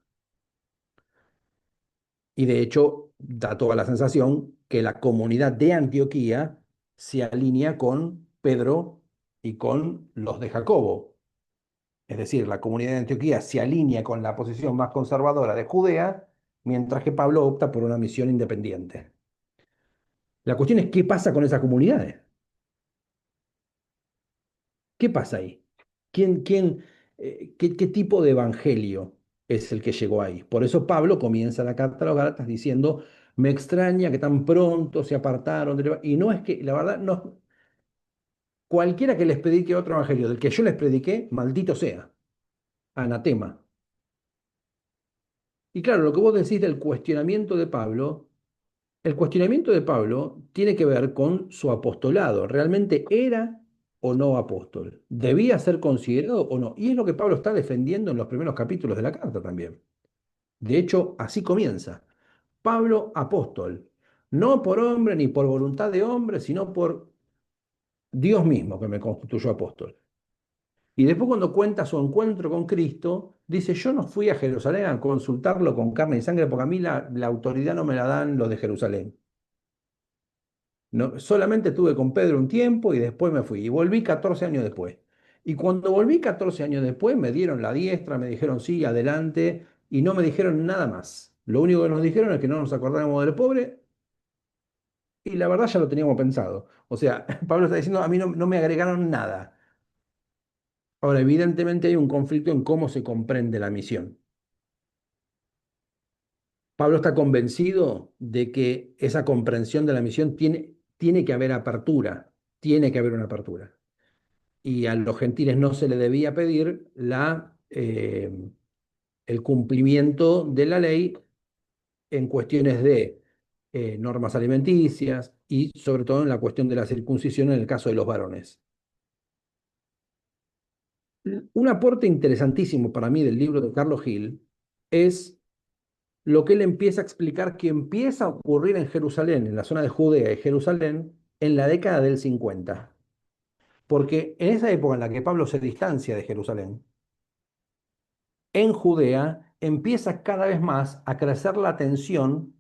Y de hecho, da toda la sensación que la comunidad de Antioquía se alinea con Pedro y con los de Jacobo. Es decir, la comunidad de Antioquía se alinea con la posición más conservadora de Judea, mientras que Pablo opta por una misión independiente. La cuestión es qué pasa con esas comunidades. ¿Qué pasa ahí? ¿Qué tipo de evangelio es el que llegó ahí? Por eso Pablo comienza la carta a los Gálatas diciendo, me extraña que tan pronto se apartaron y no es que, la verdad, no, cualquiera que les predique otro evangelio del que yo les prediqué, maldito sea, anatema. Y claro, lo que vos decís del cuestionamiento de Pablo, el cuestionamiento de Pablo tiene que ver con su apostolado. ¿Realmente era o no apóstol? ¿Debía ser considerado o no? Y es lo que Pablo está defendiendo en los primeros capítulos de la carta también. De hecho, así comienza. Pablo, apóstol. No por hombre ni por voluntad de hombre, sino por Dios mismo que me constituyó apóstol. Y después cuando cuenta su encuentro con Cristo, dice, yo no fui a Jerusalén a consultarlo con carne y sangre porque a mí la autoridad no me la dan los de Jerusalén. No, solamente estuve con Pedro un tiempo y después me fui. Y volví 14 años después. Y cuando volví 14 años después, me dieron la diestra, me dijeron sí, adelante, y no me dijeron nada más. Lo único que nos dijeron es que no nos acordáramos del pobre, y la verdad ya lo teníamos pensado. O sea, Pablo está diciendo, a mí no me agregaron nada. Ahora, evidentemente hay un conflicto en cómo se comprende la misión. Pablo está convencido de que esa comprensión de la misión tiene que haber apertura, tiene que haber una apertura. Y a los gentiles no se le debía pedir el cumplimiento de la ley en cuestiones de normas alimenticias y sobre todo en la cuestión de la circuncisión en el caso de los varones. Un aporte interesantísimo para mí del libro de Carlos Gil es lo que él empieza a explicar que empieza a ocurrir en Jerusalén, en la zona de Judea y Jerusalén, en la década del 50. Porque en esa época en la que Pablo se distancia de Jerusalén, en Judea empieza cada vez más a crecer la tensión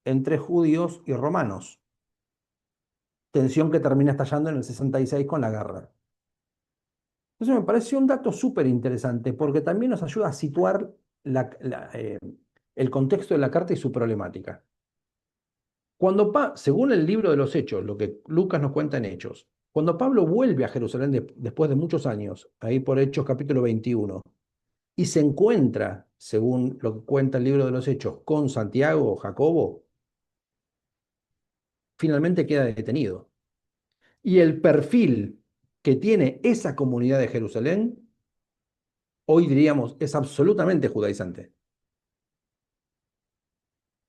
entre judíos y romanos, tensión que termina estallando en el 66 con la guerra. Entonces me pareció un dato súper interesante porque también nos ayuda a situar el contexto de la carta y su problemática. Según el libro de los Hechos, lo que Lucas nos cuenta en Hechos, cuando Pablo vuelve a Jerusalén después de muchos años, ahí por Hechos capítulo 21, y se encuentra, según lo que cuenta el libro de los Hechos, con Santiago o Jacobo, finalmente queda detenido. Y el perfil que tiene esa comunidad de Jerusalén, hoy diríamos, es absolutamente judaizante.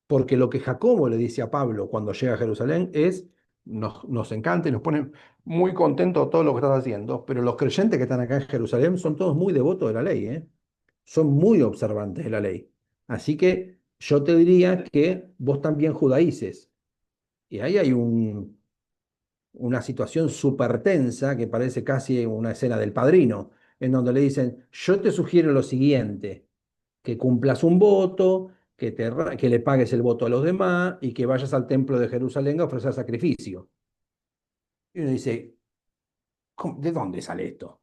Porque lo que Jacobo le dice a Pablo cuando llega a Jerusalén es, nos encanta y nos pone muy contentos todo lo que estás haciendo, pero los creyentes que están acá en Jerusalén son todos muy devotos de la ley, ¿eh? Son muy observantes de la ley. Así que yo te diría que vos también judaices. Y ahí hay una situación súper tensa que parece casi una escena del Padrino, en donde le dicen, yo te sugiero lo siguiente, que cumplas un voto, que le pagues el voto a los demás y que vayas al templo de Jerusalén a ofrecer sacrificio. Y uno dice, ¿de dónde sale esto?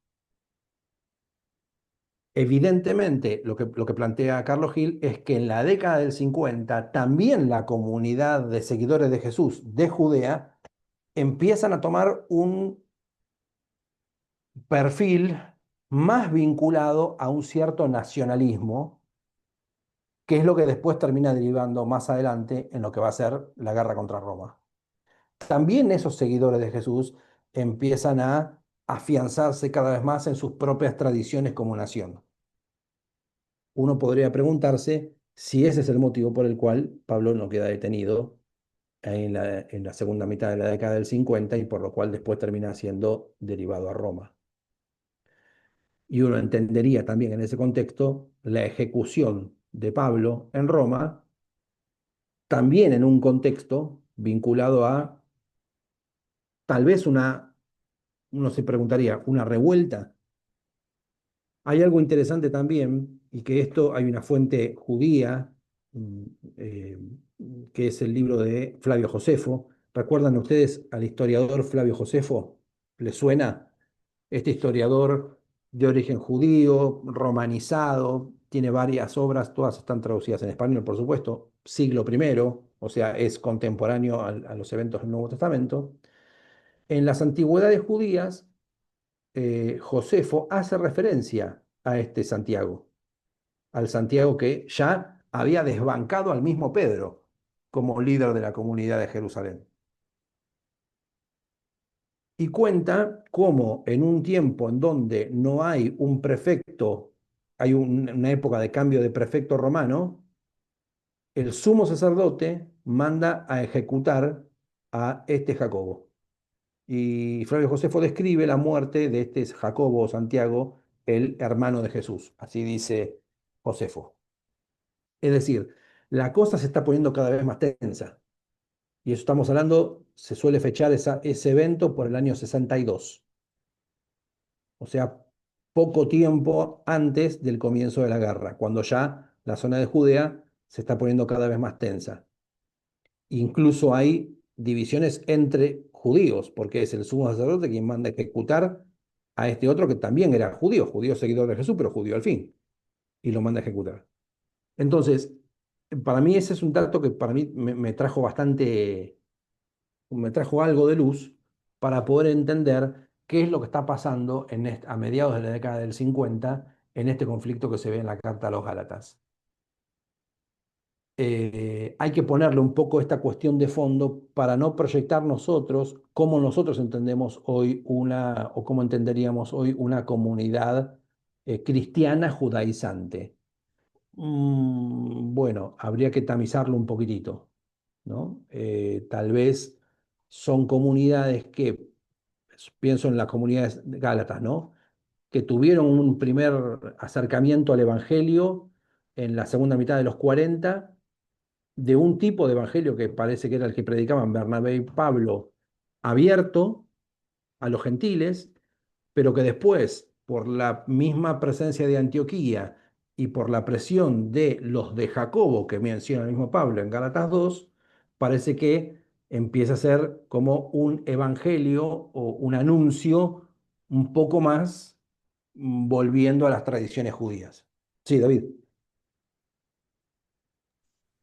Evidentemente, lo que plantea Carlos Gil es que en la década del 50 también la comunidad de seguidores de Jesús de Judea empiezan a tomar un perfil más vinculado a un cierto nacionalismo, que es lo que después termina derivando más adelante en lo que va a ser la guerra contra Roma. También esos seguidores de Jesús empiezan a afianzarse cada vez más en sus propias tradiciones como nación. Uno podría preguntarse si ese es el motivo por el cual Pablo no queda detenido en la segunda mitad de la década del 50 y por lo cual después termina siendo derivado a Roma. Y uno entendería también en ese contexto la ejecución de Pablo en Roma, también en un contexto vinculado a tal vez uno se preguntaría, una revuelta. Hay algo interesante también, y que esto hay una fuente judía, mm, eh, que es el libro de Flavio Josefo. ¿Recuerdan ustedes al historiador Flavio Josefo? ¿Les suena? Este historiador de origen judío, romanizado, tiene varias obras, todas están traducidas en español, por supuesto, siglo primero, o sea, es contemporáneo a los eventos del Nuevo Testamento. En las antigüedades judías, Josefo hace referencia a este Santiago, al Santiago que ya había desbancado al mismo Pedro como líder de la comunidad de Jerusalén. Y cuenta cómo en un tiempo en donde no hay un prefecto, hay una época de cambio de prefecto romano, el sumo sacerdote manda a ejecutar a este Jacobo. Y Flavio Josefo describe la muerte de este Jacobo o Santiago, el hermano de Jesús. Así dice Josefo. Es decir, la cosa se está poniendo cada vez más tensa. Y eso estamos hablando, se suele fechar ese evento por el año 62. O sea, poco tiempo antes del comienzo de la guerra, cuando ya la zona de Judea se está poniendo cada vez más tensa. Incluso hay divisiones entre judíos, porque es el sumo sacerdote quien manda ejecutar a este otro que también era judío, judío seguidor de Jesús, pero judío al fin, y lo manda a ejecutar. Entonces, para mí ese es un dato que para mí me trajo algo de luz para poder entender qué es lo que está pasando a mediados de la década del 50 en este conflicto que se ve en la carta a los Gálatas. Hay que ponerle un poco esta cuestión de fondo para no proyectar nosotros cómo nosotros entendemos hoy o cómo entenderíamos hoy una comunidad cristiana judaizante. Bueno, habría que tamizarlo un poquitito, ¿no? Tal vez son comunidades que, pienso en las comunidades gálatas, ¿no? Que tuvieron un primer acercamiento al Evangelio en la segunda mitad de los 40 de un tipo de evangelio que parece que era el que predicaban Bernabé y Pablo, abierto a los gentiles, pero que después, por la misma presencia de Antioquía y por la presión de los de Jacobo, que menciona el mismo Pablo en Gálatas 2, parece que empieza a ser como un evangelio o un anuncio un poco más volviendo a las tradiciones judías. Sí, David.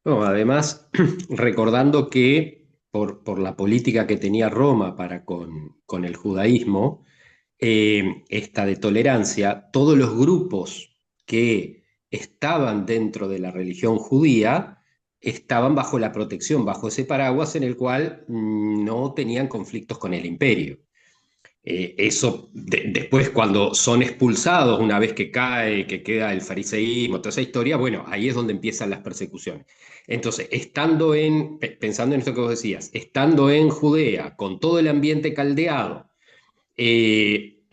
No, además, recordando que por la política que tenía Roma para con el judaísmo, esta de tolerancia, todos los grupos que estaban dentro de la religión judía estaban bajo la protección, bajo ese paraguas en el cual no tenían conflictos con el imperio. Eso después cuando son expulsados, una vez que cae, que queda el fariseísmo, toda esa historia, bueno, ahí es donde empiezan las persecuciones. Entonces, pensando en esto que vos decías, estando en Judea, con todo el ambiente caldeado, eh,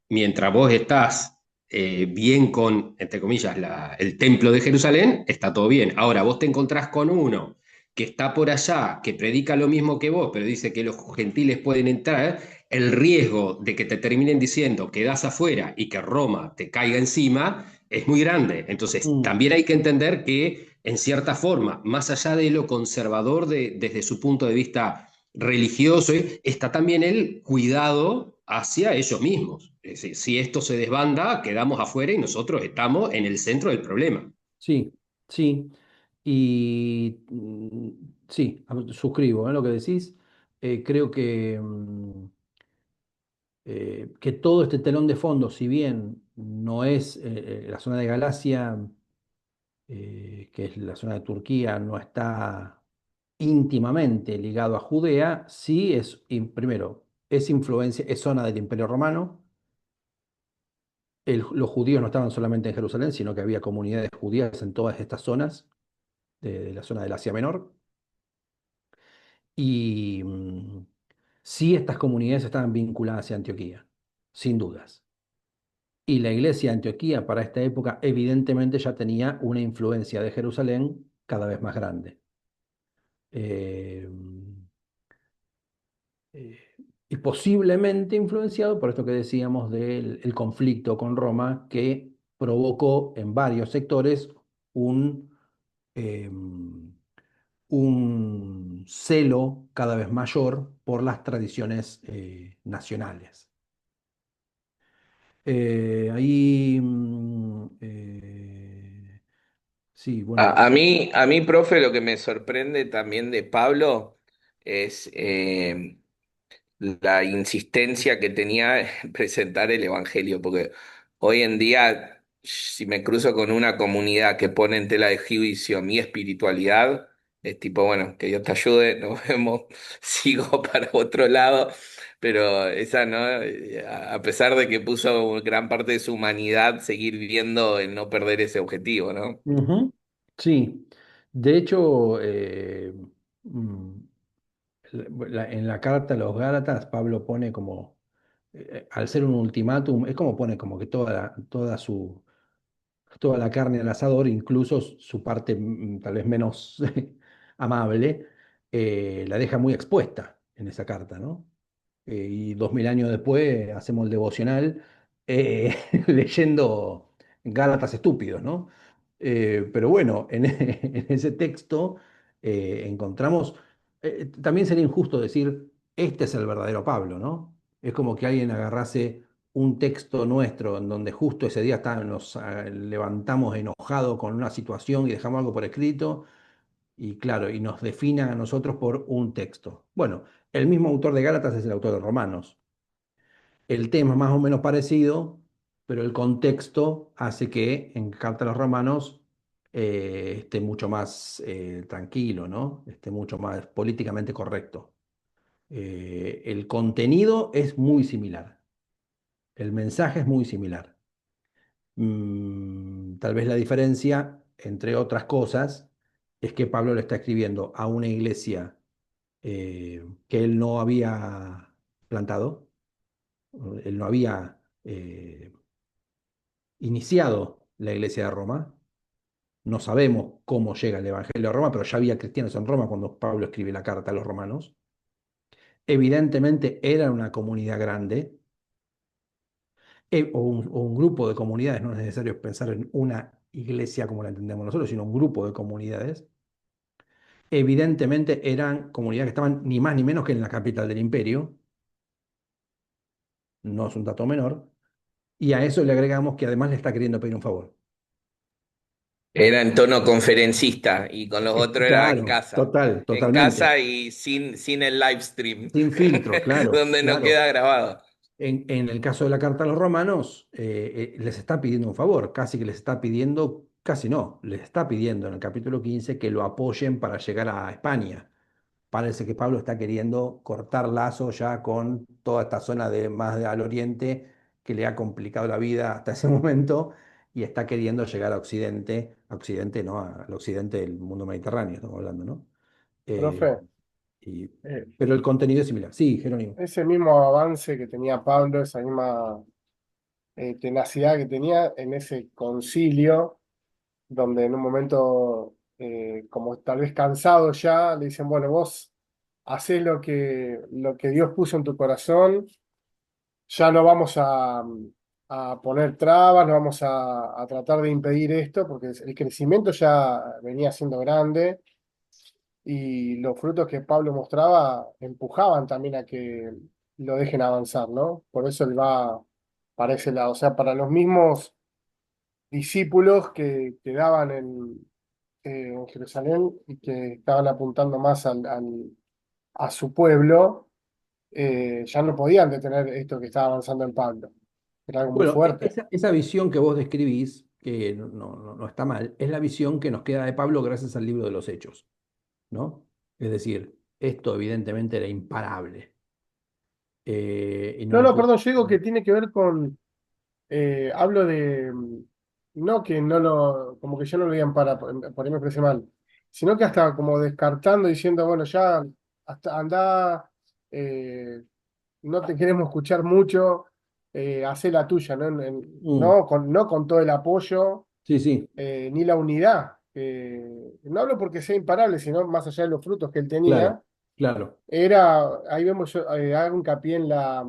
mientras vos estás bien con, entre comillas, el templo de Jerusalén, está todo bien. Ahora, vos te encontrás con uno que está por allá, que predica lo mismo que vos, pero dice que los gentiles pueden entrar, el riesgo de que te terminen diciendo quedás afuera y que Roma te caiga encima es muy grande. Entonces, Mm, también hay que entender que, en cierta forma, más allá de lo conservador desde su punto de vista religioso, está también el cuidado hacia ellos mismos. Es decir, si esto se desbanda, quedamos afuera y nosotros estamos en el centro del problema. sí, sí. Y sí, suscribo, lo que decís. Creo que todo este telón de fondo, si bien no es la zona de Galacia, que es la zona de Turquía, no está íntimamente ligado a Judea, sí es, primero, es influencia, es zona del Imperio Romano. Los judíos no estaban solamente en Jerusalén, sino que había comunidades judías en todas estas zonas de la zona del Asia Menor. Y sí, estas comunidades estaban vinculadas a Antioquía, sin dudas. Y la iglesia de Antioquía para esta época evidentemente ya tenía una influencia de Jerusalén cada vez más grande. Eh, eh, y posiblemente influenciado por esto que decíamos del el conflicto con Roma que provocó en varios sectores un, eh, un celo cada vez mayor por las tradiciones nacionales. Ahí, sí, bueno, A mí, profe, lo que me sorprende también de Pablo es la insistencia que tenía en presentar el Evangelio, porque hoy en día, si me cruzo con una comunidad que pone en tela de juicio mi espiritualidad, es tipo, bueno, que Dios te ayude, nos vemos, sigo para otro lado, pero esa, ¿no? A pesar de que puso gran parte de su humanidad, seguir viviendo en no perder ese objetivo, ¿no? ujú, sí. De hecho, mm, en la carta a los Gálatas, Pablo pone como, al ser un ultimátum, es como pone como que toda la carne al asador, incluso su parte tal vez menos amable, la deja muy expuesta en esa carta, ¿no? Y 2000 años después hacemos el devocional leyendo Gálatas estúpidos, ¿no? Pero bueno, en ese texto encontramos, también sería injusto decir, este es el verdadero Pablo, ¿no? Es como que alguien agarrase un texto nuestro en donde justo ese día nos levantamos enojados con una situación y dejamos algo por escrito y claro, y nos defina a nosotros por un texto. Bueno, el mismo autor de Gálatas es el autor de Romanos. El tema es más o menos parecido, pero el contexto hace que en Carta a los Romanos esté mucho más tranquilo, ¿no? Esté mucho más políticamente correcto. El contenido es muy similar, el mensaje es muy similar. Tal vez la diferencia, entre otras cosas, es que Pablo le está escribiendo a una iglesia que él no había plantado, él no había iniciado la iglesia de Roma. No sabemos cómo llega el Evangelio a Roma, pero ya había cristianos en Roma cuando Pablo escribe la carta a los romanos. Evidentemente era una comunidad grande, o un grupo de comunidades, no es necesario pensar en una iglesia como la entendemos nosotros, sino un grupo de comunidades. Evidentemente eran comunidades que estaban ni más ni menos que en la capital del imperio, no es un dato menor, y a eso le agregamos que además le está queriendo pedir un favor. Era en tono conferencista y con los otros era en Claro, casa. En totalmente. casa y sin el live stream, Sin filtro, claro, donde no claro. queda grabado. En el caso de la carta a los romanos, les está pidiendo un favor, casi que les está pidiendo, casi no, les está pidiendo en el capítulo 15 que lo apoyen para llegar a España. Parece que Pablo está queriendo cortar lazo ya con toda esta zona de al oriente que le ha complicado la vida hasta ese momento y está queriendo llegar a Occidente, ¿no? Al occidente del mundo mediterráneo, estamos hablando, ¿no? Eh, Profe, y- eh, pero el contenido es similar. Sí, Jerónimo. ese mismo avance que tenía Pablo, esa misma tenacidad que tenía en ese concilio, donde en un momento, como tal vez cansado ya, le dicen, bueno, vos hacés lo que Dios puso en tu corazón, ya no vamos a poner trabas, no vamos a tratar de impedir esto, porque el crecimiento ya venía siendo grande y los frutos que Pablo mostraba empujaban también a que lo dejen avanzar, ¿no? Por eso él va para ese lado, o sea, para los mismos discípulos que quedaban en Jerusalén y que estaban apuntando más a su pueblo, ya no podían detener esto que estaba avanzando en Pablo. Era algo muy Bueno, fuerte. esa visión que vos describís, que no está mal, es la visión que nos queda de Pablo gracias al libro de los Hechos, ¿no? Es decir, esto evidentemente era imparable y no No, lo no, pudo. perdón, yo digo que tiene que ver con, hablo de, no que no lo, como que yo no lo digan por ahí me expresé mal, sino que hasta como descartando, diciendo, bueno, ya, hasta anda, no te queremos escuchar mucho, hacé la tuya, ¿no? Mm, No con todo el apoyo, sí, sí, ni la unidad. No hablo porque sea imparable, sino más allá de los frutos que él claro, tenía, claro. ahí vemos, yo hago hincapié en la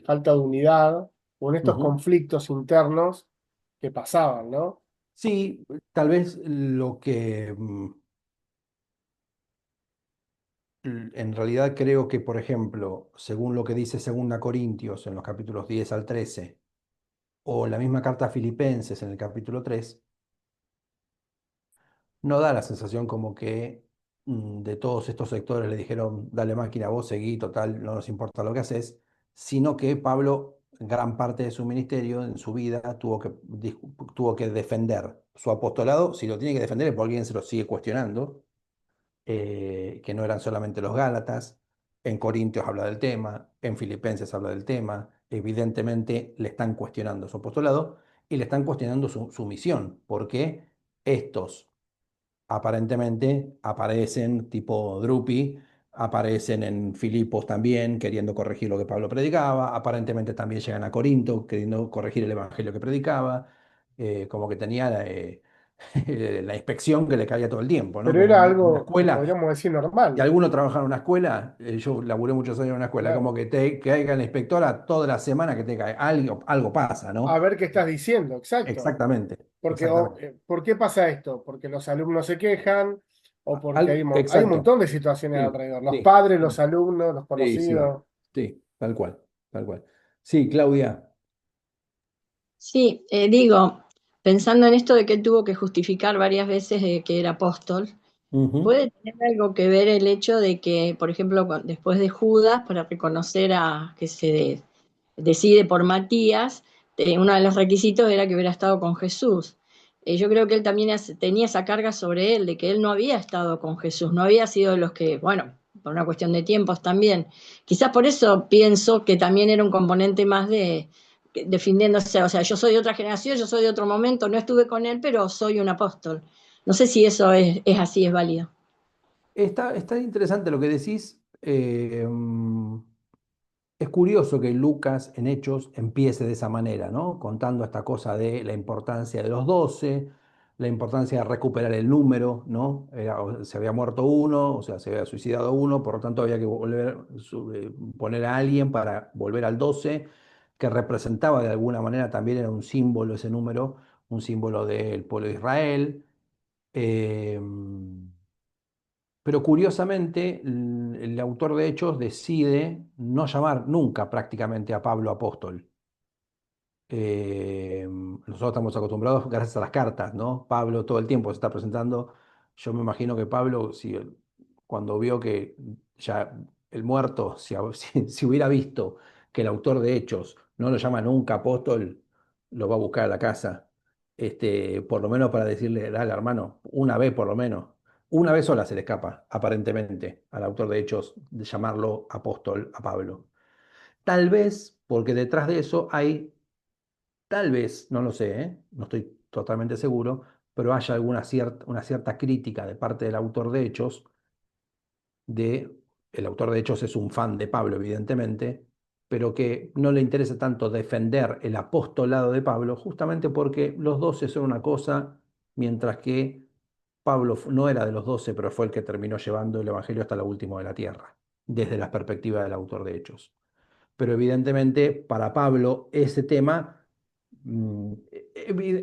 falta de unidad o en estos Ujú. conflictos internos que pasaban, ¿no? Sí, tal vez lo que en realidad creo que, por ejemplo, según lo que dice Segunda Corintios en los capítulos 10 al 13, o la misma carta a Filipenses en el capítulo 3, no da la sensación como que de todos estos sectores le dijeron, dale máquina, vos seguí, total, no nos importa lo que haces, sino que Pablo, gran parte de su ministerio, en su vida, tuvo que defender su apostolado. Si lo tiene que defender es porque alguien se lo sigue cuestionando, que no eran solamente los Gálatas. En Corintios habla del tema, en Filipenses habla del tema, evidentemente le están cuestionando su apostolado y le están cuestionando su misión, porque estos aparentemente aparecen tipo Drupi, aparecen en Filipos también queriendo corregir lo que Pablo predicaba, aparentemente también llegan a Corinto queriendo corregir el evangelio que predicaba, como que tenía la inspección que le caía todo el tiempo, ¿no? Pero Como era una algo, escuela. podríamos decir, Si normal. alguno trabaja en una escuela, yo laburé muchos años en una escuela, Claro. como que te caiga la inspectora toda la semana que te cae, algo pasa, A ¿no? ver qué estás diciendo, exacto. Exactamente, Porque, exactamente. ¿por qué pasa esto? Porque los alumnos se quejan o porque hay un Exacto. montón de situaciones Sí, alrededor. Los sí, padres, los sí. alumnos, los Sí, sí, conocidos. sí, tal cual, tal cual. Sí, Claudia. Sí, digo, pensando en esto de que él tuvo que justificar varias veces que era apóstol, Ujú. Puede tener algo que ver el hecho de que, por ejemplo, después de Judas, para reconocer a que se decide por Matías, uno de los requisitos era que hubiera estado con Jesús. Yo creo que él también tenía esa carga sobre él, de que él no había estado con Jesús, no había sido de los que, bueno, por una cuestión de tiempos también. Quizás por eso pienso que también era un componente más de defendiéndose, o sea, yo soy de otra generación, yo soy de otro momento, no estuve con él, pero soy un apóstol. No sé si eso es así, es válido. Está interesante lo que decís. Es curioso que Lucas en Hechos empiece de esa manera, ¿no? Contando esta cosa de la importancia de los 12, la importancia de recuperar el número, ¿no? Se había muerto uno, o sea, se había suicidado uno, por lo tanto había que poner a alguien para volver al 12, que representaba de alguna manera también era un símbolo ese número, un símbolo del pueblo de Israel. Eh, pero curiosamente, el autor de Hechos decide no llamar nunca prácticamente a Pablo apóstol. Nosotros estamos acostumbrados gracias a las cartas, ¿no? Pablo todo el tiempo se está presentando. Yo me imagino que Pablo, si, cuando vio que ya el muerto, si hubiera visto que el autor de Hechos no lo llama nunca apóstol, lo va a buscar a la casa, por lo menos para decirle, dale hermano, una vez por lo menos. Una vez sola se le escapa, aparentemente, al autor de Hechos de llamarlo apóstol a Pablo. Tal vez porque detrás de eso hay, tal vez, no lo sé, no estoy totalmente seguro, pero haya una cierta crítica de parte del autor de Hechos, el autor de Hechos es un fan de Pablo, evidentemente, pero que no le interesa tanto defender el apostolado de Pablo, justamente porque los 12 son una cosa, mientras que Pablo no era de los 12, pero fue el que terminó llevando el Evangelio hasta lo último de la tierra, desde la perspectiva del autor de Hechos. Pero evidentemente para Pablo ese tema,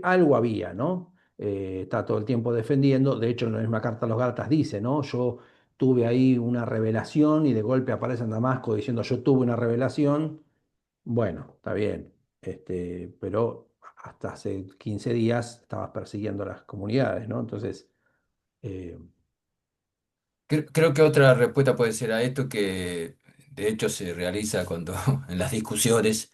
algo había, ¿no? Está todo el tiempo defendiendo, de hecho en la misma carta a los Gálatas dice, ¿no? Yo tuve ahí una revelación y de golpe aparece en Damasco diciendo yo tuve una revelación. Bueno, está bien, pero hasta hace 15 días estabas persiguiendo a las comunidades, ¿no? Entonces, eh, Creo que otra respuesta puede ser a esto que de hecho se realiza cuando en las discusiones,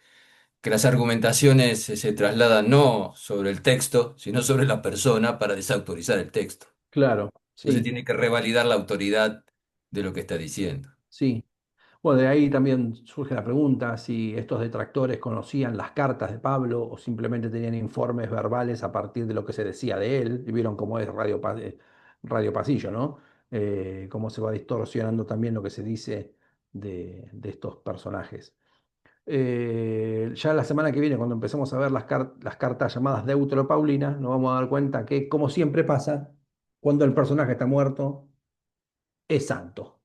que las argumentaciones se trasladan no sobre el texto, sino sobre la persona para desautorizar el texto. claro, Entonces sí, tiene que revalidar la autoridad de lo que está diciendo. sí. Bueno, de ahí también surge la pregunta si estos detractores conocían las cartas de Pablo o simplemente tenían informes verbales a partir de lo que se decía de él. Y vieron cómo es Radio Pasillo, ¿no? Cómo se va distorsionando también lo que se dice de estos personajes. Ya la semana que viene, cuando empecemos a ver las cartas llamadas Deutero-Paulinas, nos vamos a dar cuenta que, como siempre pasa, cuando el personaje está muerto, es santo.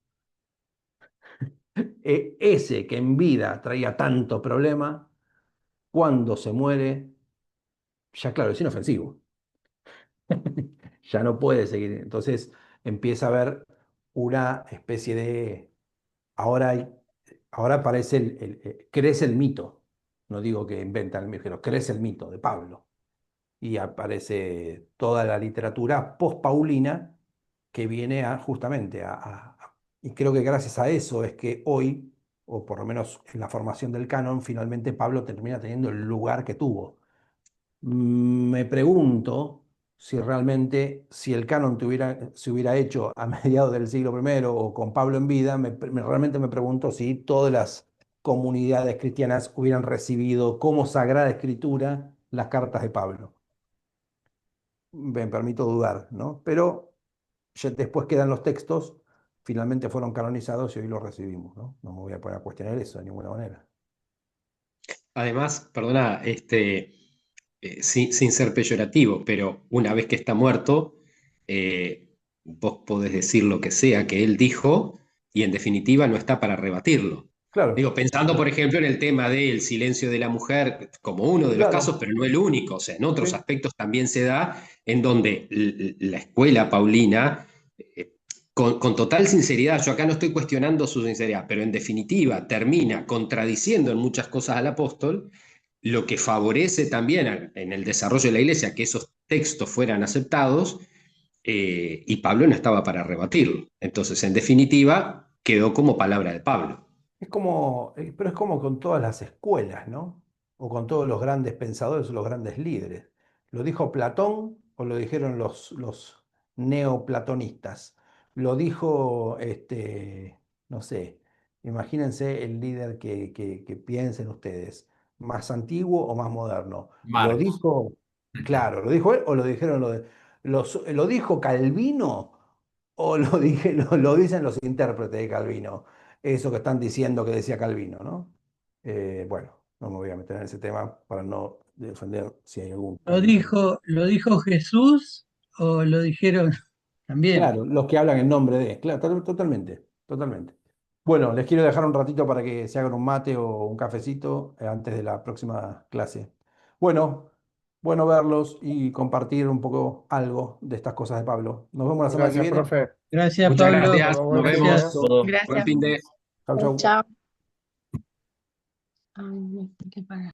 Ese que en vida traía tanto problema, cuando se muere, ya claro, es inofensivo. Ya no puede seguir. Entonces empieza a haber una especie de... Ahora, ahora parece crece el mito. No digo que inventan el mito, pero crece el mito de Pablo. Y aparece toda la literatura post-paulina que viene justamente y creo que gracias a eso es que hoy, o por lo menos en la formación del canon, finalmente Pablo termina teniendo el lugar que tuvo. Me pregunto si realmente, si el canon se hubiera hecho a mediados del siglo primero o con Pablo en vida, realmente me pregunto si todas las comunidades cristianas hubieran recibido como sagrada escritura las cartas de Pablo. Me permito dudar, ¿no? Pero ya después quedan los textos, finalmente fueron canonizados y hoy los recibimos, ¿no? No me voy a poner a cuestionar eso de ninguna manera. Además, perdona, sin ser peyorativo, pero una vez que está muerto, vos podés decir lo que sea que él dijo y en definitiva no está para rebatirlo. Claro, Digo, pensando por ejemplo en el tema del silencio de la mujer como uno de los casos, claro, pero no el único, o sea, en otros sí, aspectos también se da en donde la escuela paulina, con total sinceridad, yo acá no estoy cuestionando su sinceridad, pero en definitiva termina contradiciendo en muchas cosas al apóstol, lo que favorece también en el desarrollo de la iglesia que esos textos fueran aceptados, y Pablo no estaba para rebatirlo. Entonces, en definitiva, quedó como palabra de Pablo. Es como, pero es como con todas las escuelas, ¿no? O con todos los grandes pensadores o los grandes líderes. ¿Lo dijo Platón o lo dijeron los neoplatonistas? Lo dijo, no sé, imagínense el líder que piensen ustedes, más antiguo o más moderno. ¿Lo Marx. dijo, claro, lo dijo él o lo dijeron lo dijo Calvino o lo dicen los intérpretes de Calvino? Eso que están diciendo que decía Calvino, ¿no? Bueno, no me voy a meter en ese tema para no defender si hay algún Calvino. ¿Lo dijo Jesús o lo dijeron también? Claro, los que hablan en nombre de, claro, totalmente, totalmente. Bueno, les quiero dejar un ratito para que se hagan un mate o un cafecito antes de la próxima clase. Bueno, bueno verlos y compartir un poco algo de estas cosas de Pablo. Nos vemos la semana que Gracias, viene. profe. Gracias, Muchas Pablo. gracias, Bueno, nos buen fin vemos. de. Gracias. Todo. Buen Gracias. fin de... Chau, chau. Chao. Ay, no sé qué pagar.